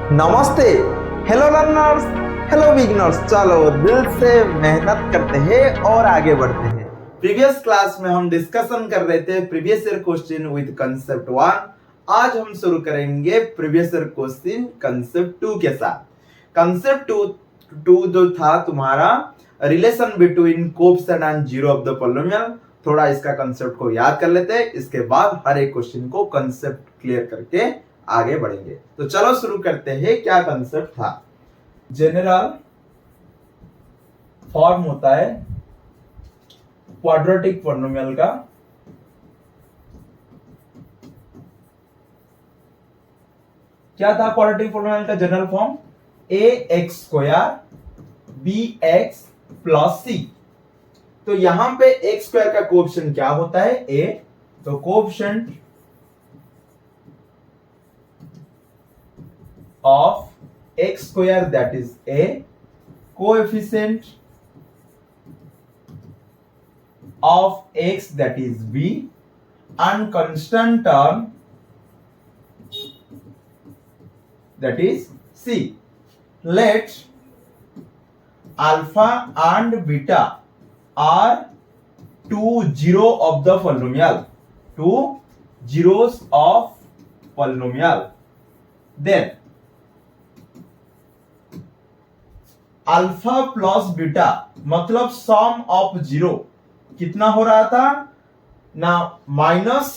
नमस्ते। Hello learners, hello beginners. चलो दिल से मेहनत करते हैं और आगे बढ़ते हैं। प्रीवियस क्लास में हम डिस्कशन कर रहे थे previous year question with concept 1। आज हम शुरू करेंगे प्रीवियस ईयर क्वेश्चन कंसेप्ट 2 के साथ। कंसेप्ट 2 जो था तुम्हारा relation between coefficient and zero of the polynomial. थोड़ा इसका कंसेप्ट को याद कर लेते हैं, इसके बाद हर एक क्वेश्चन को कंसेप्ट क्लियर करके आगे बढ़ेंगे। तो चलो शुरू करते हैं। क्या कंसेप्ट था? जनरल फॉर्म होता है क्वाड्रेटिक पॉलिनोमियल का। क्या था क्वाड्रेटिक पॉलिनोमियल का general form? A x square b x plus c. तो यहां पे एक्स स्क्वायर का कोएफिशिएंट क्या होता है? ए। तो coefficient of x square, that is a, coefficient of x, that is b, and constant term, that is c. Let alpha and beta are two zero of the polynomial, two zeros of polynomial. Then alpha plus beta मतलब sum of zero कितना हो रहा था ना? Minus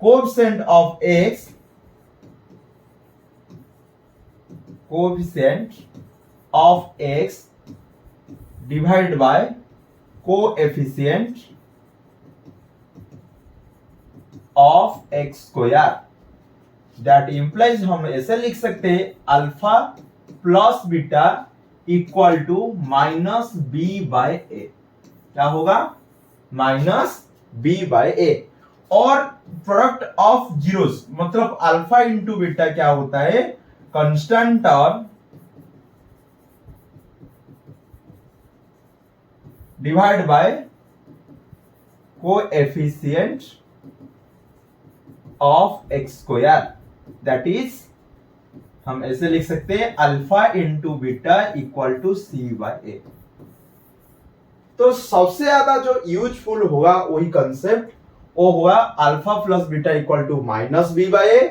coefficient of x, coefficient of x divide by coefficient of x square. That implies हम ऐसे लिख सकते हैं alpha plus beta equal to minus b by a. क्या होगा? Minus b by a. और प्रोडक्ट ऑफ जीरोस मतलब alpha into beta क्या होता है? Constant term divide by coefficient of x square. That is हम ऐसे लिख सकते हैं alpha into beta equal to c by a. तो सबसे ज्यादा जो यूजफुल होगा वही कंसेप्ट वो होगा alpha plus beta equal to minus b by a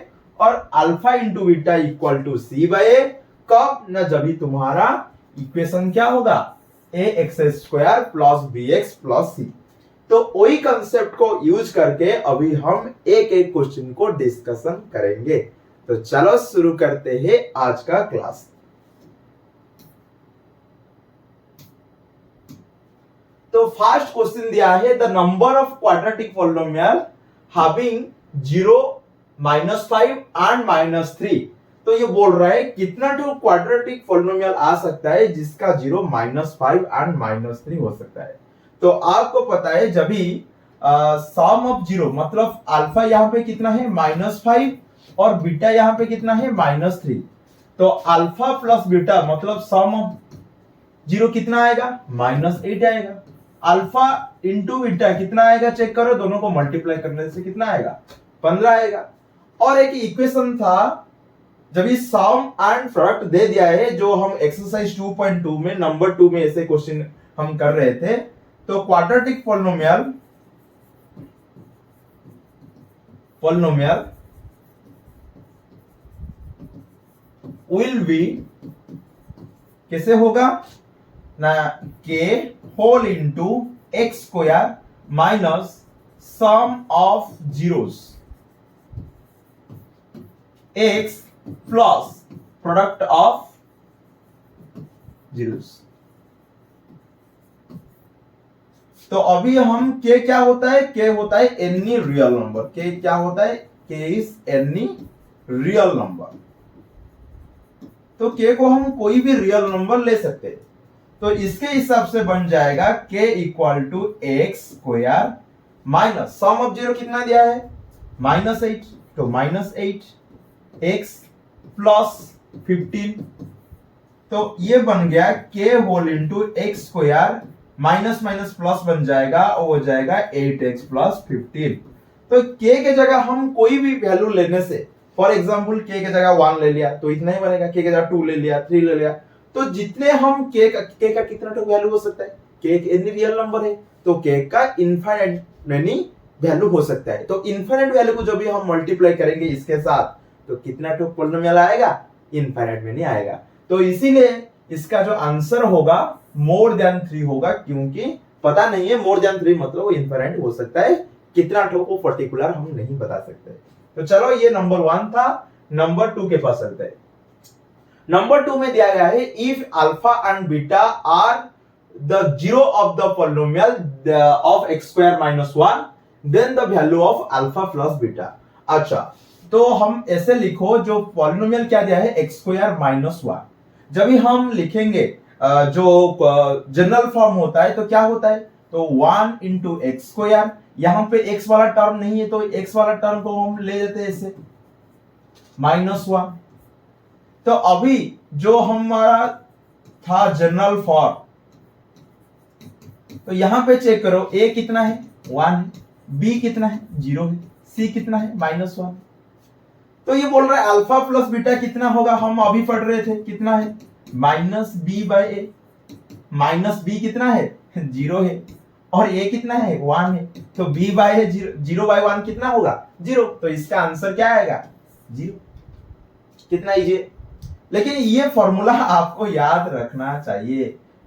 और alpha into beta equal to c by a. कब ना? जब भी तुम्हारा इक्वेशन क्या होगा? A x square plus b x plus c. तो वही कंसेप्ट को यूज करके अभी हम एक एक क्वेश्चन को डिस्कशन करेंगे। तो चलो शुरू करते हैं आज का क्लास। तो फर्स्ट क्वेश्चन दिया है the number of quadratic polynomial having 0, -5 and -3। तो ये बोल रहा है कितना तो क्वाड्रेटिक पॉलिनोमियल आ सकता है जिसका 0, -5 एंड -3 हो सकता है। तो आपको पता है जब भी सम ऑफ जीरो मतलब अल्फा यहां पे कितना है? -5 और बीटा यहां पे कितना है? -3। तो अल्फा प्लस बीटा मतलब सम ऑफ जीरो कितना आएगा? -8 आएगा। अल्फा इंटू बीटा कितना आएगा? चेक करो, दोनों को मल्टीप्लाई करने से कितना आएगा? 15 आएगा। और एक इक्वेशन था जब ये सम एंड प्रोडक्ट दे दिया है जो हम एक्सरसाइज 2.2 में नंबर 2 में ऐसे क्वेश्चन हम कर रहे थे। तो क्वाड्रेटिक पॉलिनोमियल विल बी कैसे होगा ना? K whole into x square minus sum of zeros x plus product of zeros. तो अभी हम के क्या होता है? के होता है एनी रियल नंबर। के क्या होता है? के इज एनी रियल नंबर। तो के को हम कोई भी रियल नंबर ले सकते हैं। तो इसके हिसाब से बन जाएगा k equal to x square minus sum of zero कितना दिया है? -8। तो -8 एक्स प्लस 15। तो ये बन गया k whole into x square minus minus plus बन जाएगा और हो जाएगा 8x प्लस 15। तो k के जगह हम कोई भी वैल्यू लेने से फॉर एग्जाम्पल के जगह 1 ले लिया तो इतना ही बनेगा, के जगह 2 ले लिया, 3 ले लिया, तो जितने हम के का कितना वैल्यू हो सकता है, के एक एनी रियल नंबर है तो के का इनफाइनाइट मेनी वैल्यू हो सकता है। तो इनफाइनाइट वैल्यू को जब भी हम मल्टीप्लाई करेंगे इसके साथ तो कितना पॉलिनोमियल आएगा, इनफाइनाइट मेनी आएगा। तो इसीलिए इसका जो आंसर होगा मोर देन 3 होगा, क्योंकि पता नहीं है मोर देन 3 मतलब वो इनफाइनाइट हो सकता है, कितना को पर्टिकुलर हम नहीं बता सकते। तो चलो ये नंबर 1 था। नंबर 2 के पास चलते हैं। नंबर 2 में दिया गया है if alpha and beta are the zero of the polynomial of x square minus 1 then the value of alpha plus beta. अच्छा, तो हम ऐसे लिखो, जो पॉलिनोमियल क्या दिया है x स्क्वायर माइनस 1, जब भी हम लिखेंगे जो जनरल फॉर्म होता है तो क्या होता है, तो 1 इंटू एक्स स्क्वायर, यहां पे x वाला टर्म नहीं है तो x वाला टर्म को हम ले लेते हैं ऐसे माइनस 1। तो अभी जो हमारा था जनरल फॉर्म, तो यहां पे चेक करो, a कितना है 1 है, b कितना है 0 है, c कितना है माइनस 1। तो ये बोल रहा है अल्फा प्लस बीटा कितना होगा, हम अभी पढ़ रहे थे कितना है minus b by a, minus b कितना है 0 है और a कितना है 1 है, तो b बाई है 0 बाई 1 कितना होगा 0। तो इसका आंसर क्या आएगा 0। कितना इजी है, लेकिन ये फॉर्मूला आपको याद रखना चाहिए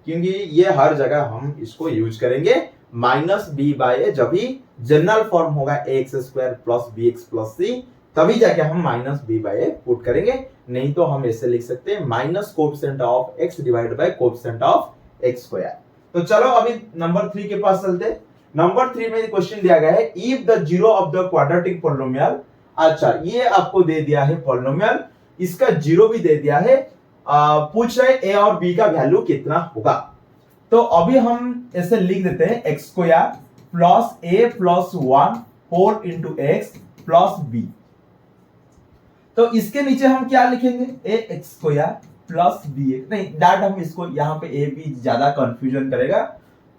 क्योंकि ये हर जगह हम इसको यूज करेंगे। माइनस बी बाई ए जब भी जनरल फॉर्म होगा x square plus b x plus c, तभी जाके हम minus b by a put करेंगे, नहीं तो हम ऐसे लिख सकते हैं minus coefficient of x divided by coefficient of x square. तो चलो अभी नंबर 3 के पास चलते। नंबर 3 में क्वेश्चन दिया गया है if the zero of the quadratic polynomial. अच्छा, ये आपको दे दिया है पॉलिनोमियल, इसका जीरो भी दे दिया है, पूछ रहे ए और बी का वैल्यू कितना होगा। तो अभी हम ऐसे लिख देते हैं x square plus a plus 1 whole into x plus b. तो इसके नीचे हम क्या लिखेंगे, a x square plus b x, नहीं डाट हम इसको यहाँ पे ए बी ज्यादा कंफ्यूजन करेगा।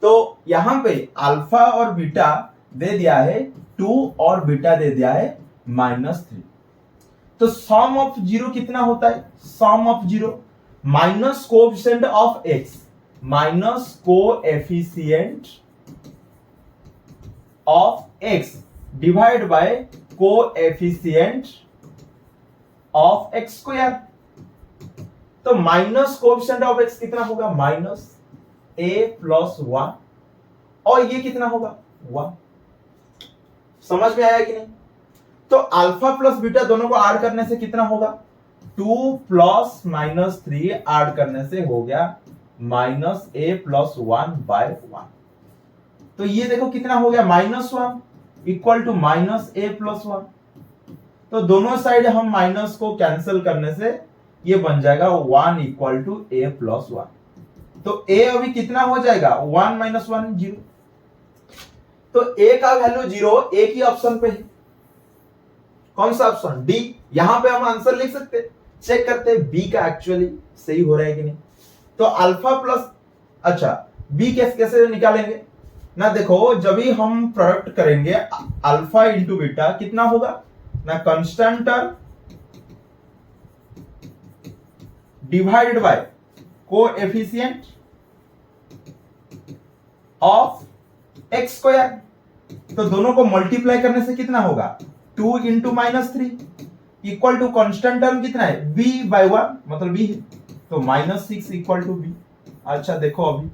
तो यहाँ पे अल्फा और बीटा दे दिया है 2 और बीटा दे दिया है -3। तो सम ऑफ जीरो कितना होता है, sum of zero minus coefficient of x minus coefficient of x divide by coefficient of x square. तो माइनस कोएफिशिएंट ऑफ एक्स कितना होगा माइनस ए प्लस 1 और ये कितना होगा 1। समझ में आया कि नहीं। तो अल्फा प्लस बीटा दोनों को ऐड करने से कितना होगा 2 प्लस -3 ऐड करने से हो गया माइनस ए प्लस 1 बाय 1। तो ये देखो कितना हो गया -1 equal to minus a plus 1। तो दोनों साइड हम माइनस को कैंसिल करने से ये बन जाएगा 1 इक्वल टू ए प्लस 1। तो ए अभी कितना हो जाएगा 1 - 1 0। तो ए का वैल्यू 0 ए की ऑप्शन पे है, कौन सा ऑप्शन डी। यहां पे हम आंसर लिख सकते, चेक करते हैं बी का एक्चुअली सही हो रहा है कि नहीं। तो अल्फा प्लस, अच्छा बी कैसे निकालेंगे ना, देखो जब भी हम प्रोडक्ट करेंगे अल्फा इंटू बीटा कितना होगा ना, constant term divided by coefficient of x square. तो दोनों को मल्टीप्लाई करने से कितना होगा 2 into -3 equal to constant term कितना है b बाय 1 मतलब b है, तो -6 इक्वल टू b। अच्छा देखो अभी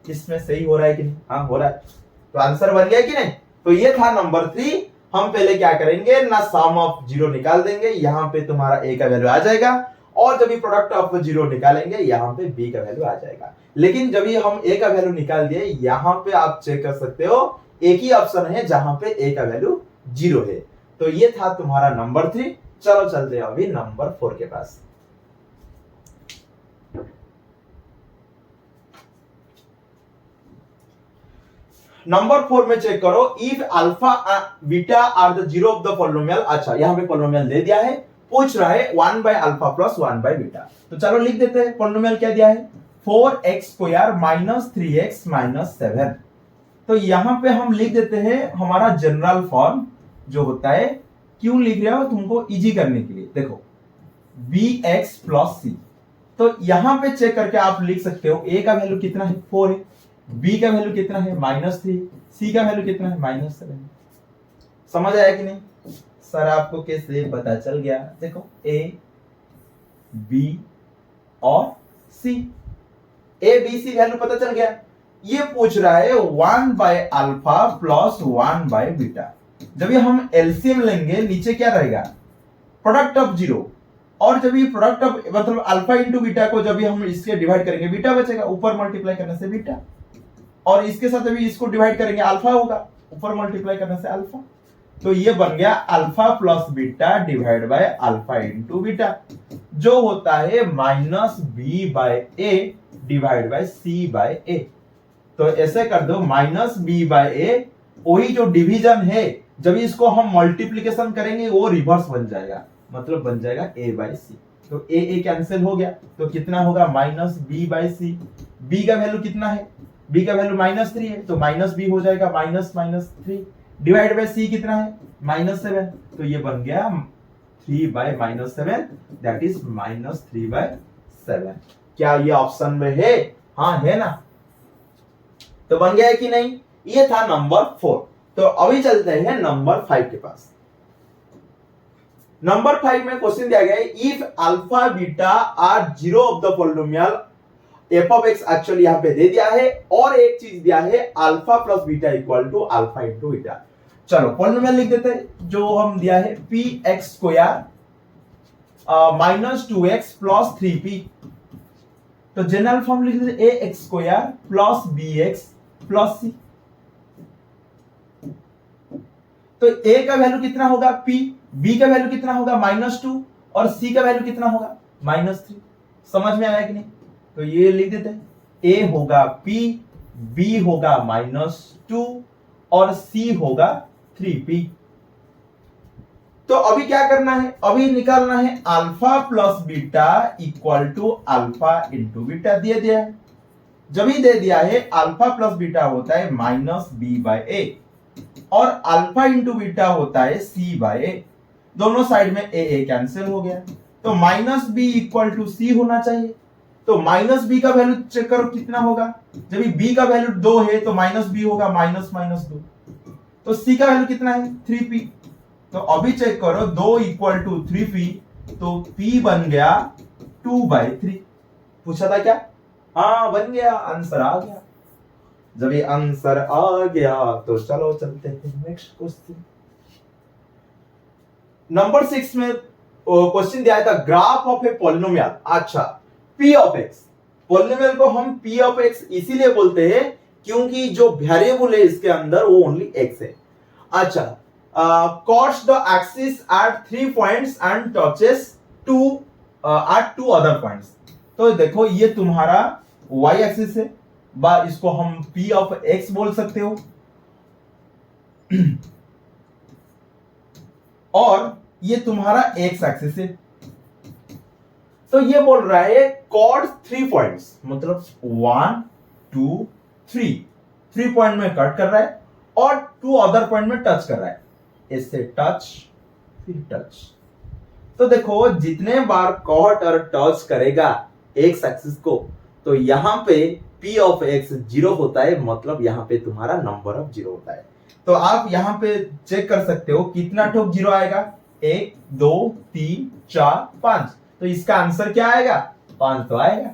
इसमें सही हो रहा है कि नहीं, हाँ हो रहा है, तो आंसर बन गया कि नहीं। तो ये था नंबर 3। हम पहले क्या करेंगे ना, सम ऑफ जीरो निकाल देंगे, यहां पे तुम्हारा a का वैल्यू आ जाएगा, और जब भी प्रोडक्ट ऑफ जीरो निकालेंगे यहां पे b का वैल्यू आ जाएगा। लेकिन जब भी हम a का वैल्यू निकाल दिए, यहां पे आप चेक कर सकते हो एक ही ऑप्शन है जहां पे a का वैल्यू 0 है। तो ये था तुम्हारा नंबर 3। चलो चलते हैं अभी नंबर 4 के पास। नंबर 4 में चेक करो if alpha beta are the zero of the polynomial. अच्छा यहाँ पे पॉलिनोमियल दे दिया है, पूछ रहा है 1 by alpha plus 1 by beta. तो चलो लिख देते हैं पॉलिनोमियल क्या दिया है 4x square minus 3x minus 7। तो यहां पे हम लिख देते हैं हमारा जनरल फॉर्म जो होता है क्यों लिख रहा हूं? तुमको इजी करने के लिए। देखो bx प्लस सी, तो यहां पे चेक करके आप लिख सकते हो a का वैल्यू कितना है 4 है, b का वैल्यू कितना है -3, c का वैल्यू कितना है -7। समझ आया कि नहीं? सर आपको कैसे पता चल गया? देखो a b और c, a b c value पता चल गया। ये पूछ रहा है 1/α प्लस 1/बीटा। जब ये हम एलसीएम लेंगे नीचे क्या रहेगा? प्रोडक्ट ऑफ जीरो, और जब ये प्रोडक्ट ऑफ मतलब अल्फा इंटू बीटा को जब हम इसके डिवाइड करेंगे बीटा बचेगा, ऊपर मल्टीप्लाई करने से बीटा, और इसके साथ अभी इसको डिवाइड करेंगे अल्फा होगा, ऊपर मल्टीप्लाई करने से अल्फा। तो ये बन गया alpha plus beta divide by alpha into beta, जो होता है -b/a डिवाइड बाय c/a। तो ऐसे कर दो -b/a, वही जो डिवीजन है जब इसको हम मल्टीप्लिकेशन करेंगे वो रिवर्स बन जाएगा, मतलब बन जाएगा a/c। तो a कैंसिल हो गया, तो कितना होगा -b/c। b का वैल्यू कितना है? b का वैल्यू -3 है, तो -b हो जाएगा -3 डिवाइड बाय c कितना है? -7। तो ये बन गया 3/-7, दैट इज -3/7। क्या ये ऑप्शन में है? हाँ है ना। तो बन गया है कि नहीं? ये था नंबर 4। तो अभी चलते हैं नंबर 5 के पास। नंबर 5 में क्वेश्चन दिया गया है if alpha beta are zero of the polynomial f of x, actually यहां पे दे दिया है, और एक चीज दिया है alpha plus beta equal to alpha into beta. चलो पॉलिनोमियल लिख देते हैं, जो हम दिया है P x square -2x plus 3p। तो जनरल फॉर्म लिख देते a x square plus b x plus c. तो a का वैल्यू कितना होगा p, b का वैल्यू कितना होगा -2, और c का वैल्यू कितना होगा -3। समझ में आया कि नहीं? तो ये लिख देते हैं, a होगा p, b होगा -2 और c होगा 3p। तो अभी क्या करना है? अभी निकालना है alpha plus beta equal to alpha into beta. दे दिया है, जब ही दे दिया है अल्फा प्लस बीटा होता है -b/a और अल्फा इंटू बीटा होता है c/a। दोनों साइड में a कैंसिल हो गया, तो -b इक्वल टू c होना चाहिए। तो -b का वैल्यू चेक करो कितना होगा। जब b का वैल्यू 2 है तो -b होगा -2। तो c का वैल्यू कितना है 3p। तो अभी चेक करो 2 इक्वल टू 3p, तो p बन गया 2/3। पूछा था क्या? हाँ बन गया, आंसर आ गया। जब ये आंसर आ गया तो चलो चलते हैं नेक्स्ट क्वेश्चन। नंबर 6 में क्वेश्चन दिया था ग्राफ ऑफ ए पॉलिनोमियल। अच्छा, p ऑफ x, पॉलिनोमियल को हम p ऑफ x इसीलिए बोलते हैं क्योंकि जो वेरिएबल है इसके अंदर वो ओनली x है। अच्छा, cross the axis at 3 points and touches at 2 other points। तो देखो ये तुम्हारा y एक्सिस है, बा इसको हम p ऑफ x बोल सकते हो, और ये तुम्हारा x एक्सिस है। तो ये बोल रहा है कॉर्ड 3 पॉइंट्स, मतलब 1 2 3 पॉइंट में कट कर रहा है और 2 अदर पॉइंट में टच कर रहा है। इससे टच फिर टच। तो देखो जितने बार कॉट और टच करेगा एक्स एक्सिस को, तो यहां पे p ऑफ x 0 होता है, मतलब यहां पे तुम्हारा नंबर ऑफ 0 होता है। तो आप यहां पे चेक कर सकते हो कितना ठोक 0 आएगा, 1 2 3 4 5। तो इसका आंसर क्या आएगा? 5 तो आएगा।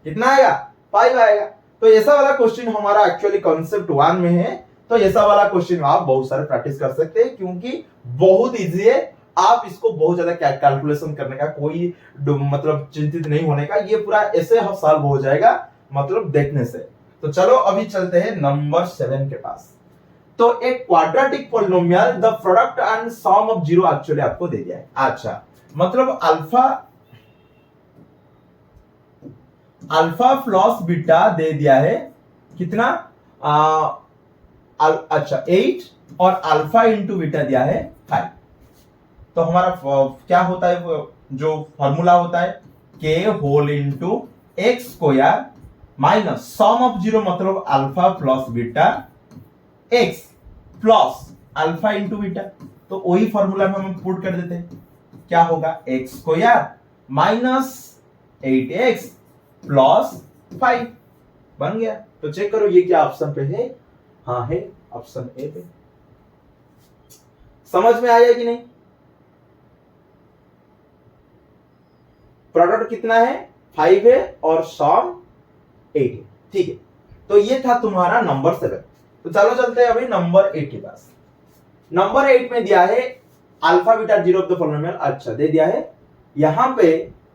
कितना आएगा? 5 आएगा। तो ऐसा वाला क्वेश्चन हमारा एक्चुअली कॉन्सेप्ट 1 में है, तो ऐसा वाला क्वेश्चन आप बहुत सारे प्रैक्टिस कर सकते हैं क्योंकि बहुत इजी है। आप इसको बहुत ज्यादा कैलकुलेशन करने का कोई मतलब चिंतित नहीं होने का, ये पूरा ऐसे सॉल्व हो जाएगा मतलब देखने से। तो चलो अभी चलते हैं नंबर 7 के पास। तो एक quadratic polynomial the product and sum of 0 actually आपको दे दिया है। अच्छा, मतलब अल्फा प्लस बीटा दे दिया है कितना? अच्छा 8 और अल्फा इंटू बीटा दिया है 5। तो हमारा क्या होता है, जो फॉर्मूला होता है k whole into x square minus sum of 0 मतलब alpha plus beta x plus alpha into beta. तो वही फॉर्मूला में हम पुट कर देते हैं, क्या होगा x square minus 8x plus 5 बन गया। तो चेक करो ये क्या ऑप्शन पे है, हाँ है ऑप्शन ए पे। समझ में आया कि नहीं? प्रोडक्ट कितना है 5 है और सम 8 है, ठीक है। तो ये था तुम्हारा नंबर 7। तो चलो चलते हैं अभी नंबर 8 के पास। नंबर 8 में दिया है alpha beta zero of the polynomial, अच्छा दे दिया है। यहां पे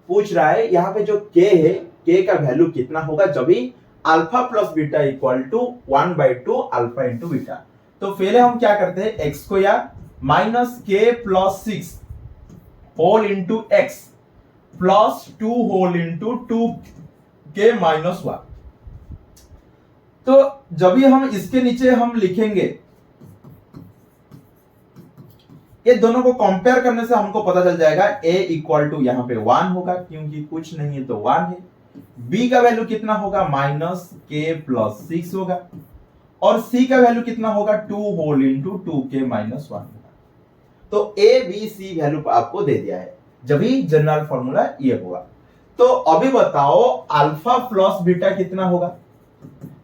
पूछ रहा है, यहां पे जो k है, k का वैल्यू कितना होगा जब भी alpha plus beta equal to 1/2 alpha into beta. तो पहले हम क्या करते हैं, x square minus k plus 6 whole into x plus 2 whole into 2k minus 1। तो जब भी हम इसके नीचे हम लिखेंगे, ये दोनों को कंपेयर करने से हमको पता चल जाएगा a इक्वल टू यहां पे 1 होगा क्योंकि कुछ नहीं है तो 1 है। b का वैल्यू कितना होगा माइनस k प्लस 6 होगा और c का वैल्यू कितना होगा 2 होल इंटू 2k माइनस 1 होगा। तो a b c वैल्यू आपको दे दिया है, जब ही जनरल फॉर्मूला ये होगा। तो अभी बताओ अल्फा प्लस बीटा कितना होगा,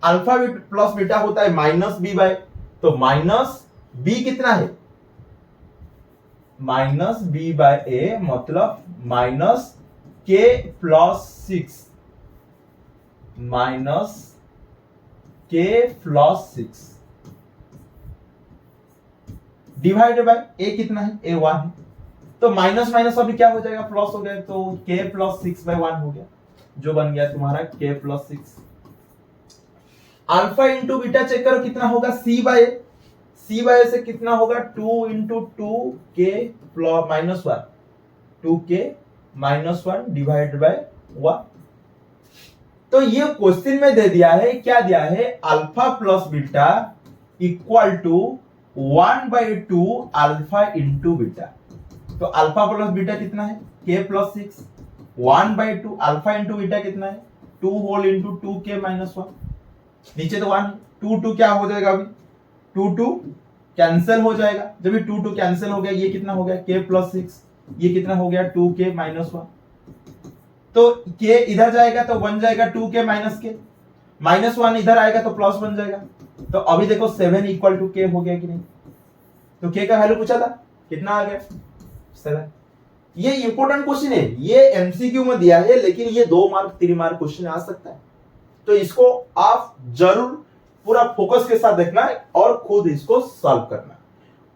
अल्फा प्लस बीटा होता है माइनस b बाय, तो माइनस b कितना है माइनस b बाय a मतलब minus k plus 6 minus k plus 6 divided by a कितना है a 1 है। तो माइनस माइनस अभी क्या हो जाएगा प्लस हो गया, तो k प्लस 6 बाय 1 हो गया जो बन गया तुम्हारा k plus 6। Alpha into beta check करो कितना होगा c बाय से कितना होगा 2 into 2k plus minus 1 2k minus 1 divided by 1। तो ये क्वेश्चन में दे दिया है, क्या दिया है alpha plus beta equal to 1/2 alpha into beta. तो अल्फा प्लस बीटा कितना है k plus 6 1/2 alpha into beta कितना है 2 होल इंटू 2k माइनस 1। नीचे तो 1 2 क्या हो जाएगा अभी 2 कैंसिल हो जाएगा, जब भी 2 कैंसिल हो गया ये कितना हो गया k प्लस 6, ये कितना हो गया 2k माइनस 1। तो k इधर जाएगा तो बन जाएगा 2k माइनस k, माइनस 1 इधर आएगा तो प्लस बन जाएगा। तो अभी देखो 7 इक्वल टू k हो गया कि नहीं। तो k का वैल्यू पूछा था कितना आ गया 7। ये इंपॉर्टेंट क्वेश्चन है, ये एमसीक्यू में दिया है लेकिन ये 2 मार्क 3 मार्क क्वेश्चन आ सकता है। तो इसको आप जरूर पूरा फोकस के साथ देखना है और खुद इसको सॉल्व करना है।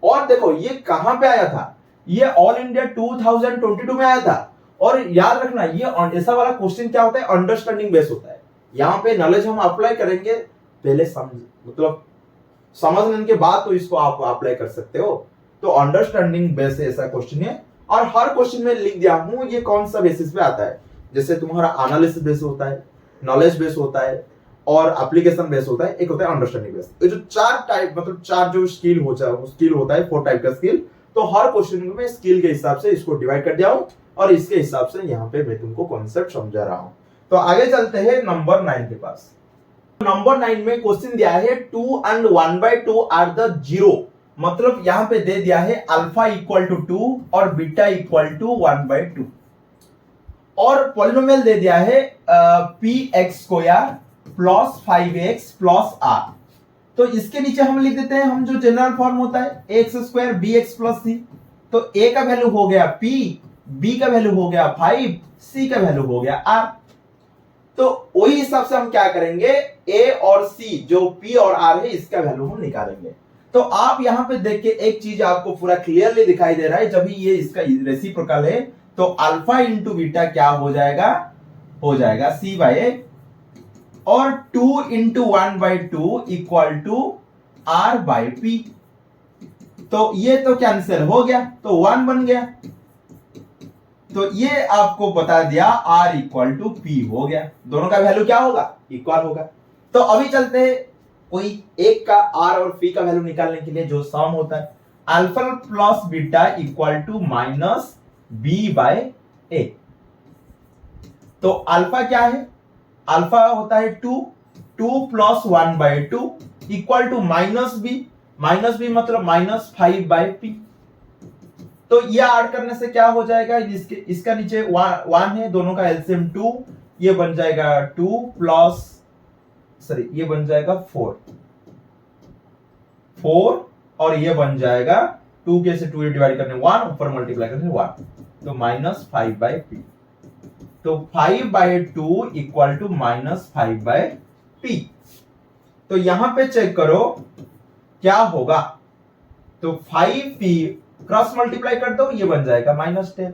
और देखो ये कहां पे आया था, ये ऑल इंडिया 2022 में आया था। और याद रखना ये ऐसा वाला क्वेश्चन क्या होता है अंडरस्टैंडिंग बेस होता है। यहाँ पे नॉलेज हम अप्लाई करेंगे, पहले मतलब समझने के बाद तो इसको आप अप्लाई कर सकते हो। तो अंडरस्टैंडिंग बेस ऐसा क्वेश्चन है और हर क्वेश्चन में लिख दिया हूं ये कौन सा बेसिस पे आता है। जैसे तुम्हारा एनालिसिस बेस होता है, नॉलेज बेस होता है और एप्लीकेशन बेस होता है, एक होता है अंडरस्टैंडिंग बेस। ये जो 4 टाइप मतलब 4 जो स्किल होता है 4 टाइप का स्किल। तो हर क्वेश्चन में मैं स्किल के हिसाब से इसको डिवाइड कर दिया हूं और इसके हिसाब से यहाँ पे मैं तुमको कॉन्सेप्ट समझा रहा हूं। तो आगे चलते हैं नंबर 9 के पास। नंबर 9 में क्वेश्चन दिया है 2 and 1/2 आर द 0, मतलब यहां पे दे दिया है अल्फा इक्वल टू 2 और बीटा इक्वल टू 1/2 और पॉलिनोमियल दे दिया है px square plus 5x plus r। तो इसके नीचे हम लिख देते हैं हम जो जनरल फॉर्म होता है x square bx plus c। तो a का वैल्यू हो गया p, b का वैल्यू हो गया 5, c का वैल्यू हो गया r। तो वही हिसाब से हम क्या करेंगे a और c जो p और r है इसका वैल्यू हम निकालेंगे। तो आप यहां पे देख के एक चीज आपको पूरा क्लियरली दिखाई दे रहा है, जब ये इसका रेसिप्रोकल है तो अल्फा इंटू बीटा क्या हो जाएगा c बाय a और 2 into 1/2 equal to r by p। तो ये तो कैंसिल हो गया तो 1 बन गया। तो ये आपको बता दिया r इक्वल टू p हो गया, दोनों का वैल्यू क्या होगा इक्वल होगा। तो अभी चलते हैं कोई एक का r और p का वैल्यू निकालने के लिए जो सम होता है alpha plus beta equal to minus b by a। तो अल्फा क्या है, अल्फा होता है 2 plus 1/2 equal to minus b मतलब माइनस 5 बाय p। तो ये ऐड करने से क्या हो जाएगा, इसका नीचे 1 है, दोनों का एलसीएम 2, ये बन जाएगा 2 प्लस सॉरी ये बन जाएगा 4 और ये बन जाएगा 2 के से 2 डिवाइड करने 1, ऊपर मल्टीप्लाई करने 1, तो -5/p। तो 5/2 इक्वल टू -5/p। तो यहां पे चेक करो क्या होगा, तो 5p क्रॉस मल्टीप्लाई कर दो, ये बन जाएगा -10।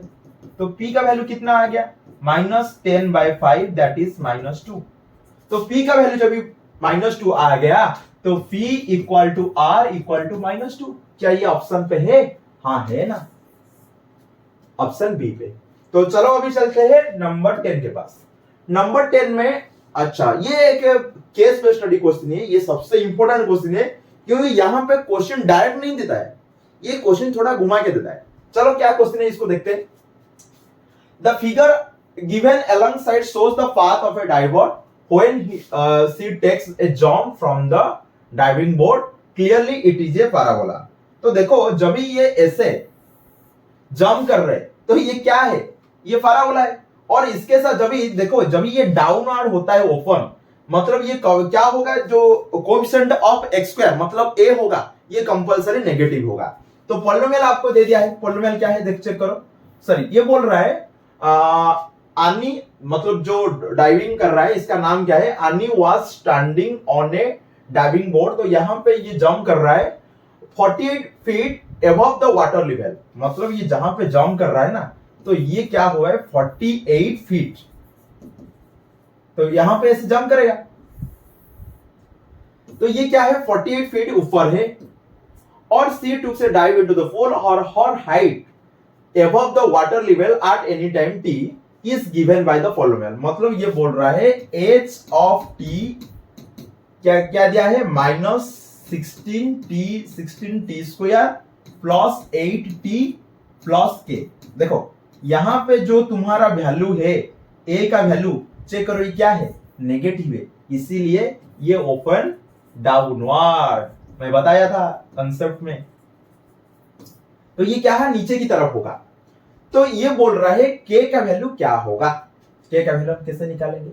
तो p का वैल्यू कितना आ गया, -10/5 दैट इज -2। तो p का वैल्यू जब -2 आ गया तो p equal to r equal to -2। क्या ये ऑप्शन पे है? हाँ है ना, ऑप्शन बी पे। तो चलो अभी चलते हैं नंबर 10 के पास। नंबर 10 में अच्छा ये एक केस बेस्ड स्टडी क्वेश्चन है, ये सबसे इंपॉर्टेंट क्वेश्चन है क्योंकि यहां पे क्वेश्चन डायरेक्ट नहीं देता है, ये क्वेश्चन थोड़ा घुमा के देता है। चलो क्या क्वेश्चन है इसको देखते हैं। The figure given alongside shows the path of a diver when she takes a jump from the diving board, clearly it is a parabola। तो देखो जब ये ऐसे जंप कर रहे तो ये क्या है, ये पैराबोला है। और इसके साथ जब देखो जब ये डाउनवर्ड होता है ओपन, मतलब ये क्या होगा, जो कोएफिशिएंट ऑफ x स्क्वायर मतलब a होगा, ये कंपलसरी नेगेटिव होगा। तो पॉलिनोमियल आपको दे दिया है, पॉलिनोमियल क्या है देख चेक करो। सॉरी ये बोल रहा है आनी, मतलब जो डाइविंग कर रहा है इसका नाम क्या है, आनी was standing on A diving board. तो यहां पे ये जंप कर रहा है 48 feet above the water level, मतलब ये जहां पे जंप कर रहा है ना, तो ये क्या हुआ है 48 फीट। तो यहां पे ऐसे जंप करेगा तो ये क्या है 48 फीट ऊपर है, और सी टू से डाइव इनटू द पूल और हर height above the water level at any time t is given by the polynomial। मतलब ये बोल रहा है h of t क्या क्या दिया है, -16t square plus 8t plus k। देखो यहां पे जो तुम्हारा वैल्यू है a का वैल्यू चेक करो, ये क्या है नेगेटिव है, इसीलिए ये ओपन डाउनवर्ड, मैं बताया था कंसेप्ट में। तो ये क्या है नीचे की तरफ होगा। तो ये बोल रहा है k का वैल्यू क्या होगा, k का वैल्यू हम कैसे निकालेंगे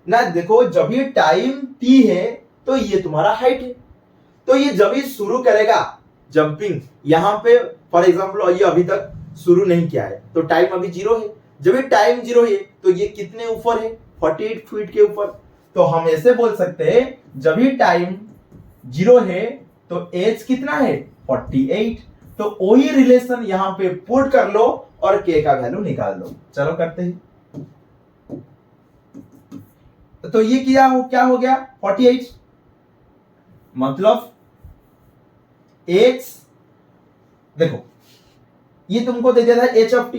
ना। देखो जब ये टाइम t है तो ये तुम्हारा हाइट है, तो ये जब ये शुरू करेगा जंपिंग, यहां पे फॉर एग्जांपल ये अभी तक शुरू नहीं किया है तो टाइम अभी 0 है। जब ये टाइम 0 है तो ये कितने ऊपर है 48 फीट के ऊपर। तो हम ऐसे बोल सकते हैं जब ये टाइम 0 है तो एज कितना है 48। तो वही रिलेशन यहां पे पुट कर लो और k का वैल्यू निकाल लो। चलो करते हैं। तो ये क्या हो गया 48, मतलब h देखो ये तुमको दे दिया था h ऑफ t,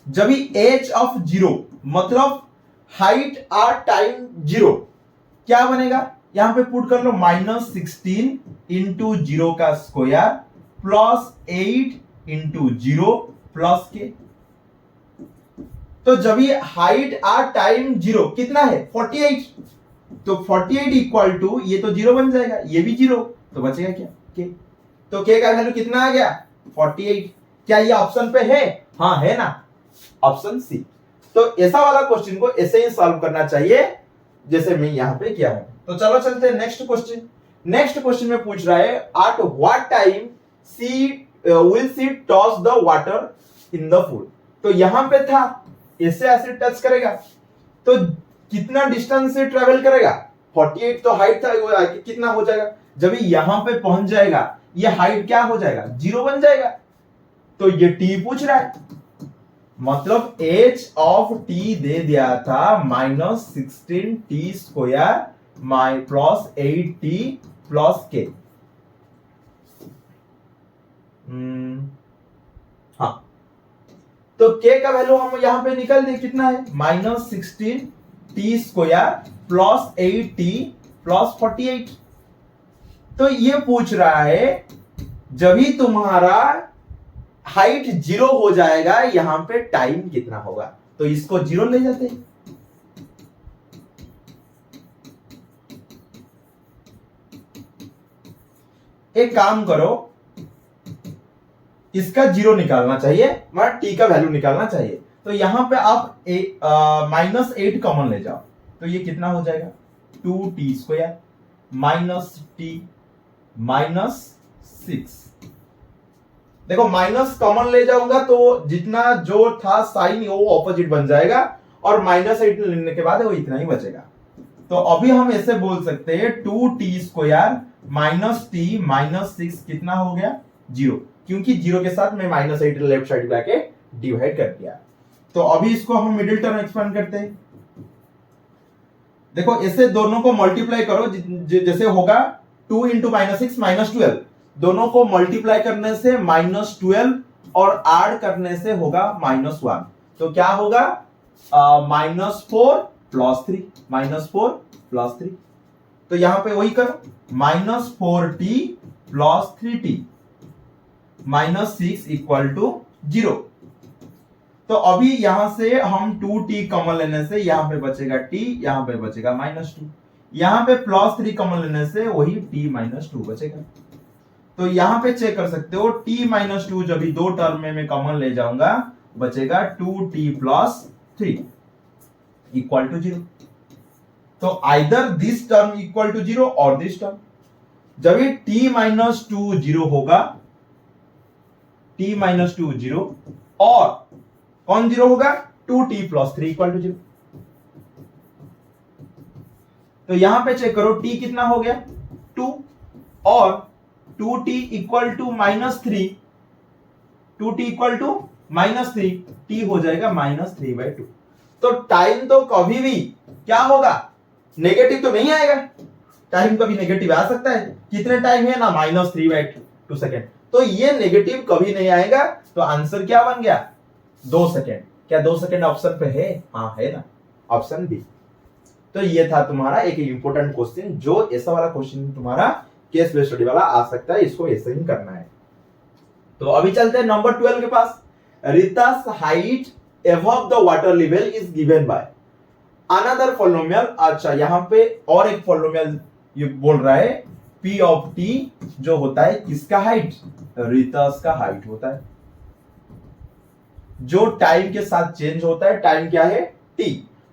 जब ही h ऑफ 0 मतलब हाइट आर टाइम 0 क्या बनेगा, यहां पे पुट कर लो -16 इंटू 0 का स्क्वायर प्लस 8 इंटू 0 प्लस के। तो जब ये हाइट आर टाइम 0 कितना है 48, तो 48 इक्वल टू ये तो 0 बन जाएगा, ये भी 0, तो बचेगा क्या k। तो k का वैल्यू कितना आ गया 48। क्या ये ऑप्शन पे है? हाँ है ना, ऑप्शन सी। तो ऐसा वाला क्वेश्चन को ऐसे ही सॉल्व करना चाहिए जैसे मैं यहां पे किया हूं। तो चलो चलते हैं नेक्स्ट क्वेश्चन। नेक्स्ट क्वेश्चन में पूछ रहा है at what time will she toss the water in the pool। तो यहां पे था ऐसे ऐसे टच करेगा तो कितना डिस्टेंस से ट्रेवल करेगा 48, तो हाइट था कितना हो जाएगा, जब यहां पे पहुंच जाएगा ये हाइट क्या हो जाएगा 0 बन जाएगा। तो ये t पूछ रहा है, मतलब h ऑफ t दे दिया था -16t square plus 8t plus k। हाँ तो k का वैल्यू हम यहां पे निकल दे कितना है -16t square plus 8t plus 48। तो ये पूछ रहा है जब ही तुम्हारा हाइट 0 हो जाएगा यहां पे टाइम कितना होगा। तो इसको 0 ले जाते हैं। एक काम करो इसका जीरो निकालना चाहिए, मतलब टी का वैल्यू निकालना चाहिए। तो यहां पे आप -8 कॉमन ले जाओ, तो ये कितना हो जाएगा 2t² माइनस टी माइनस 6। देखो माइनस कॉमन ले जाऊंगा तो जितना जो था साइन वो ऑपोजिट बन जाएगा, और -8 लेने के बाद वो इतना ही बचेगा। तो अभी हम ऐसे बोल सकते हैं 2t² माइनस टी माइनस 6 कितना हो गया 0, क्योंकि 0 के साथ मैं -8 लेफ्ट साइड जाके डिवाइड कर दिया। तो अभी इसको हम मिडिल टर्म एक्सपेंड करते हैं। देखो ऐसे दोनों को मल्टीप्लाई करो, जैसे होगा 2 इंटू -6 -12, दोनों को मल्टीप्लाई करने से -12 और ऐड करने से होगा -1। तो क्या होगा -4 प्लस 3, -4 प्लस 3। तो यहां पे वही करो -4t plus 3t -6 equal to 0। तो अभी यहां से हम 2t कॉमन लेने से यहां पे बचेगा t, यहां पे बचेगा -2, यहां पे प्लस 3 कॉमन लेने से वही t -2 बचेगा। तो यहां पे चेक कर सकते हो t -2 जब भी दो टर्म में मैं कॉमन ले जाऊंगा बचेगा 2t प्लस 3 इक्वल टू 0। तो either this term equal to 0 और दिस टर्म। जब भी t -2 0 होगा, t -2 0 और कौन 0 होगा 2t प्लस 3 इक्वल टू 0। तो यहां पे चेक करो t कितना हो गया 2 और 2t equal to -3, 2t equal to -3, t हो जाएगा -3/2। तो टाइम तो कभी भी क्या होगा नेगेटिव तो नहीं आएगा, टाइम कभी नेगेटिव आ सकता है। कितने टाइम है ना -3/2 सेकेंड, तो ये नेगेटिव कभी नहीं आएगा। तो आंसर क्या बन गया 2 सेकेंड। क्या 2 सेकेंड ऑप्शन पे है? हाँ है ना, ऑप्शन बी। तो ये था तुम्हारा एक इंपॉर्टेंट क्वेश्चन, जो ऐसा वाला क्वेश्चन तुम्हारा केस बेस्ड स्टडी वाला आ सकता है, इसको ऐसे ही करना है। तो अभी चलते हैं नंबर 12 के पास। Rita's height above the water level is given by another polynomial. अच्छा यहां पे और एक पॉलिनोमियल ये बोल रहा है p ऑफ t जो होता है किसका हाइट, रीता's का हाइट होता है, जो टाइम के साथ चेंज होता है। टाइम क्या है t,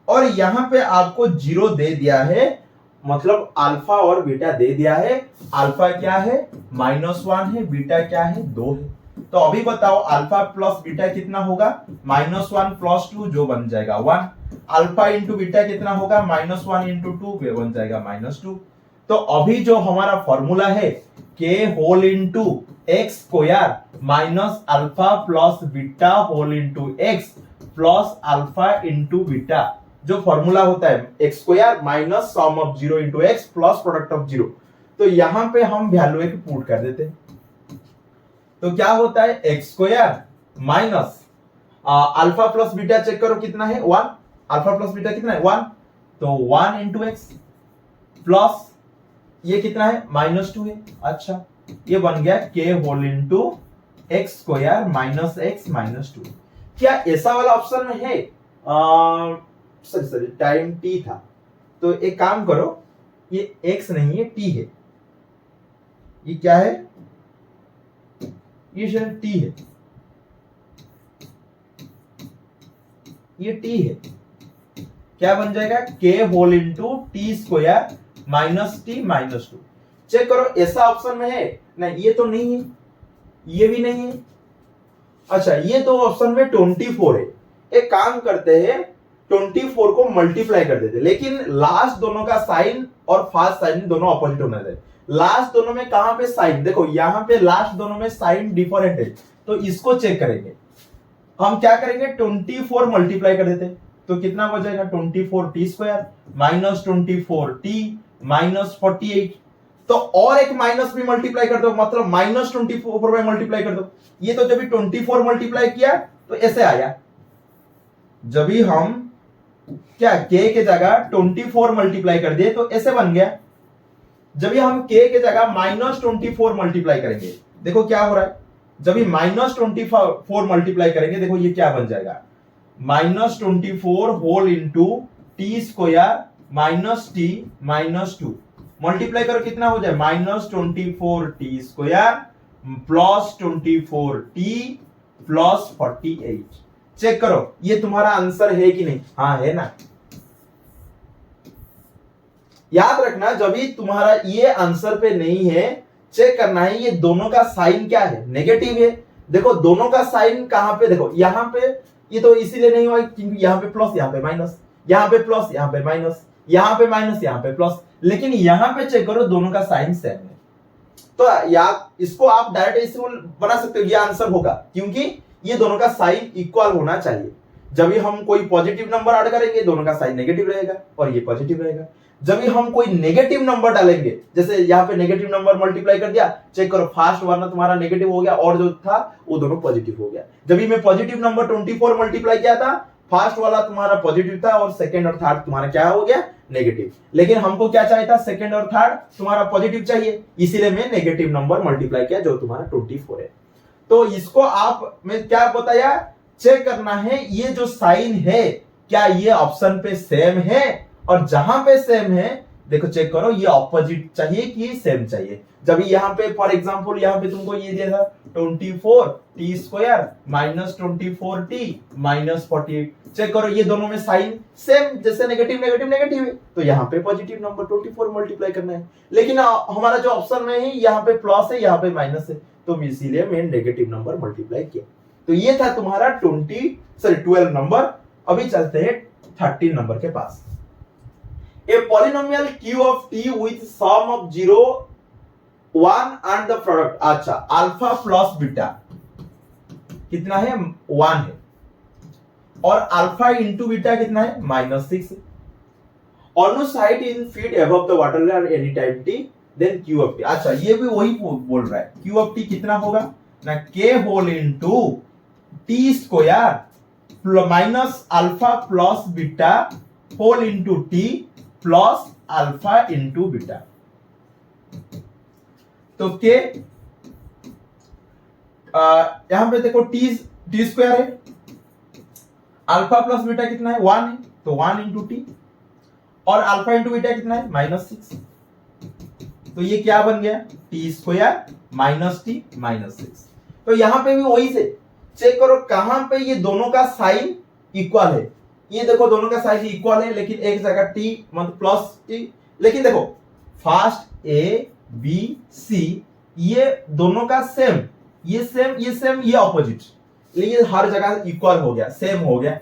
और यहां पे आपको 0 दे दिया है, मतलब अल्फा और बीटा दे दिया है। अल्फा क्या है -1 है, बीटा क्या है 2 है। तो अभी बताओ अल्फा प्लस बीटा कितना होगा -1 प्लस 2 जो बन जाएगा 1। अल्फा इंटू बीटा कितना होगा -1 इंटू 2 बन जाएगा -2। तो अभी जो हमारा फॉर्मूला है k whole into x square minus alpha plus beta whole into x plus alpha into beta, जो फॉर्मूला होता है x square minus sum of 0 into x plus product of 0। तो यहां पे हम वैल्यू एक पुट कर देते हैं। तो क्या होता है x square minus alpha plus beta check करो कितना है 1, अल्फा प्लस बीटा कितना है 1, तो 1 इंटू एक्स प्लस ये कितना है -2 है। अच्छा ये बन गया k whole into x square minus x minus 2। क्या ऐसा वाला ऑप्शन में है? सॉरी टाइम t था, तो एक काम करो ये x नहीं है t है, ये क्या है ये शायद t है, ये t है। क्या बन जाएगा k whole into t square minus t minus 2। Check करो ऐसा ऑप्शन में है? नहीं ये तो नहीं है, ये भी नहीं है। अच्छा ये तो ऑप्शन में 24 है। एक काम करते हैं 24 को मल्टीप्लाई कर देते, लेकिन लास्ट दोनों का साइन और फर्स्ट साइन दोनों अपोजिट होना चाहिए। लास्ट दोनों में कहां पे साइन, देखो यहां पे लास्ट दोनों में साइन डिफरेंट है, तो इसको चेक करेंगे। हम क्या करेंगे 24 मल्टीप्लाई कर देते, तो कितना बचेगा 24t square minus 24t minus 48। तो और एक माइनस भी मल्टीप्लाई कर दो, मतलब -24 में मल्टीप्लाई कर दो। ये तो जब भी 24 मल्टीप्लाई किया तो ऐसे आया, जब भी हम क्या k के जगह 24 मल्टीप्लाई कर दिए तो ऐसे बन गया। जब भी हम k के जगह -24 मल्टीप्लाई करेंगे, देखो क्या हो रहा है, जब भी -24 मल्टीप्लाई करेंगे देखो ये क्या बन जाएगा -24 whole into t square minus t minus 2 multiply करो कितना हो जाए -24t square plus 24t plus 48। Check करो ये तुम्हारा आंसर है कि नहीं? हाँ है ना। याद रखना जब भी तुम्हारा ये आंसर पे नहीं है, चेक करना है ये दोनों का साइन क्या है, नेगेटिव है। देखो दोनों का साइन कहां पे, देखो यहां पे, ये तो इसीलिए नहीं हुआ क्योंकि यहां पे प्लस यहां पे माइनस, यहां पे प्लस यहां पे माइनस, यहां पे माइनस यहां पे प्लस, लेकिन यहां पे चेक करो दोनों का साइन सेम है। तो याद इसको आप डायरेक्ट इस रूल बना सकते हो, ये आंसर होगा क्योंकि ये दोनों का साइन इक्वल होना चाहिए। जब भी हम कोई पॉजिटिव नंबर ऐड करेंगे दोनों का साइन नेगेटिव रहेगा और ये पॉजिटिव रहेगा। जब भी हम कोई नेगेटिव नंबर डालेंगे, जैसे यहाँ पे नेगेटिव नंबर मल्टीप्लाई कर दिया, चेक करो फर्स्ट वाला तुम्हारा नेगेटिव हो गया और जो था वो दोनों पॉजिटिव हो गया। जब भी मैं पॉजिटिव नंबर 24 मल्टीप्लाई किया था, फर्स्ट वाला तुम्हारा पॉजिटिव था और सेकंड और थर्ड तुम्हारा क्या हो गया, नेगेटिव। लेकिन हमको क्या चाहिए था, सेकंड और थर्ड तुम्हारा पॉजिटिव चाहिए, इसीलिए मैं नेगेटिव नंबर मल्टीप्लाई किया जो तुम्हारा 24 है। तो इसको आप मैं क्या बताया, चेक करना है ये जो साइन है क्या ये ऑप्शन पे सेम है, और जहां पे सेम है देखो चेक करो ये ऑपोजिट चाहिए कि सेम चाहिए। जब यहाँ पे फॉर एग्जांपल यहाँ पे तुमको ये दिया था 24t² minus 24t minus 48, check करो ये दोनों में साइन सेम, जैसे नेगेटिव नेगेटिव नेगेटिव है तो यहाँ पे पॉजिटिव नंबर 24 मल्टीप्लाई करना है। लेकिन हमारा जो ऑप्शन में है यहाँ पे प्लस है यहाँ पे माइनस है, तो इसीलिए मैं नेगेटिव नंबर मल्टीप्लाई किया। तो ये था तुम्हारा 12 नंबर। अभी चलते हैं 13 नंबर के पास। A polynomial q of t with sum of 0, 1 and the product, अच्छा अल्फा प्लस बीटा कितना है, 1 है, और अल्फा इंटू बीटा कितना है, -6 है। On a site in feet above the water level any time t, then q of t, अच्छा ये भी वही बोल रहा है, q of t कितना होगा ना, k whole into t² minus alpha plus beta whole into t plus alpha into beta. तो के यहां पे देखो टी स्क्वायर है, अल्फा प्लस बीटा कितना है, 1 है, तो 1 इंटू टी, और अल्फा इंटू बीटा कितना है, -6, तो ये क्या बन गया, t² माइनस टी माइनस 6। तो यहां पे भी वही से चेक करो कहां पे ये दोनों का साइन इक्वल है, ये देखो दोनों का साइज इक्वल है, लेकिन एक जगह टी मतलब प्लस टी, लेकिन देखो फर्स्ट ए बी सी ये दोनों का सेम, ये सेम ये सेम ये ऑपोजिट, लेकिन हर जगह इक्वल हो गया, सेम हो गया,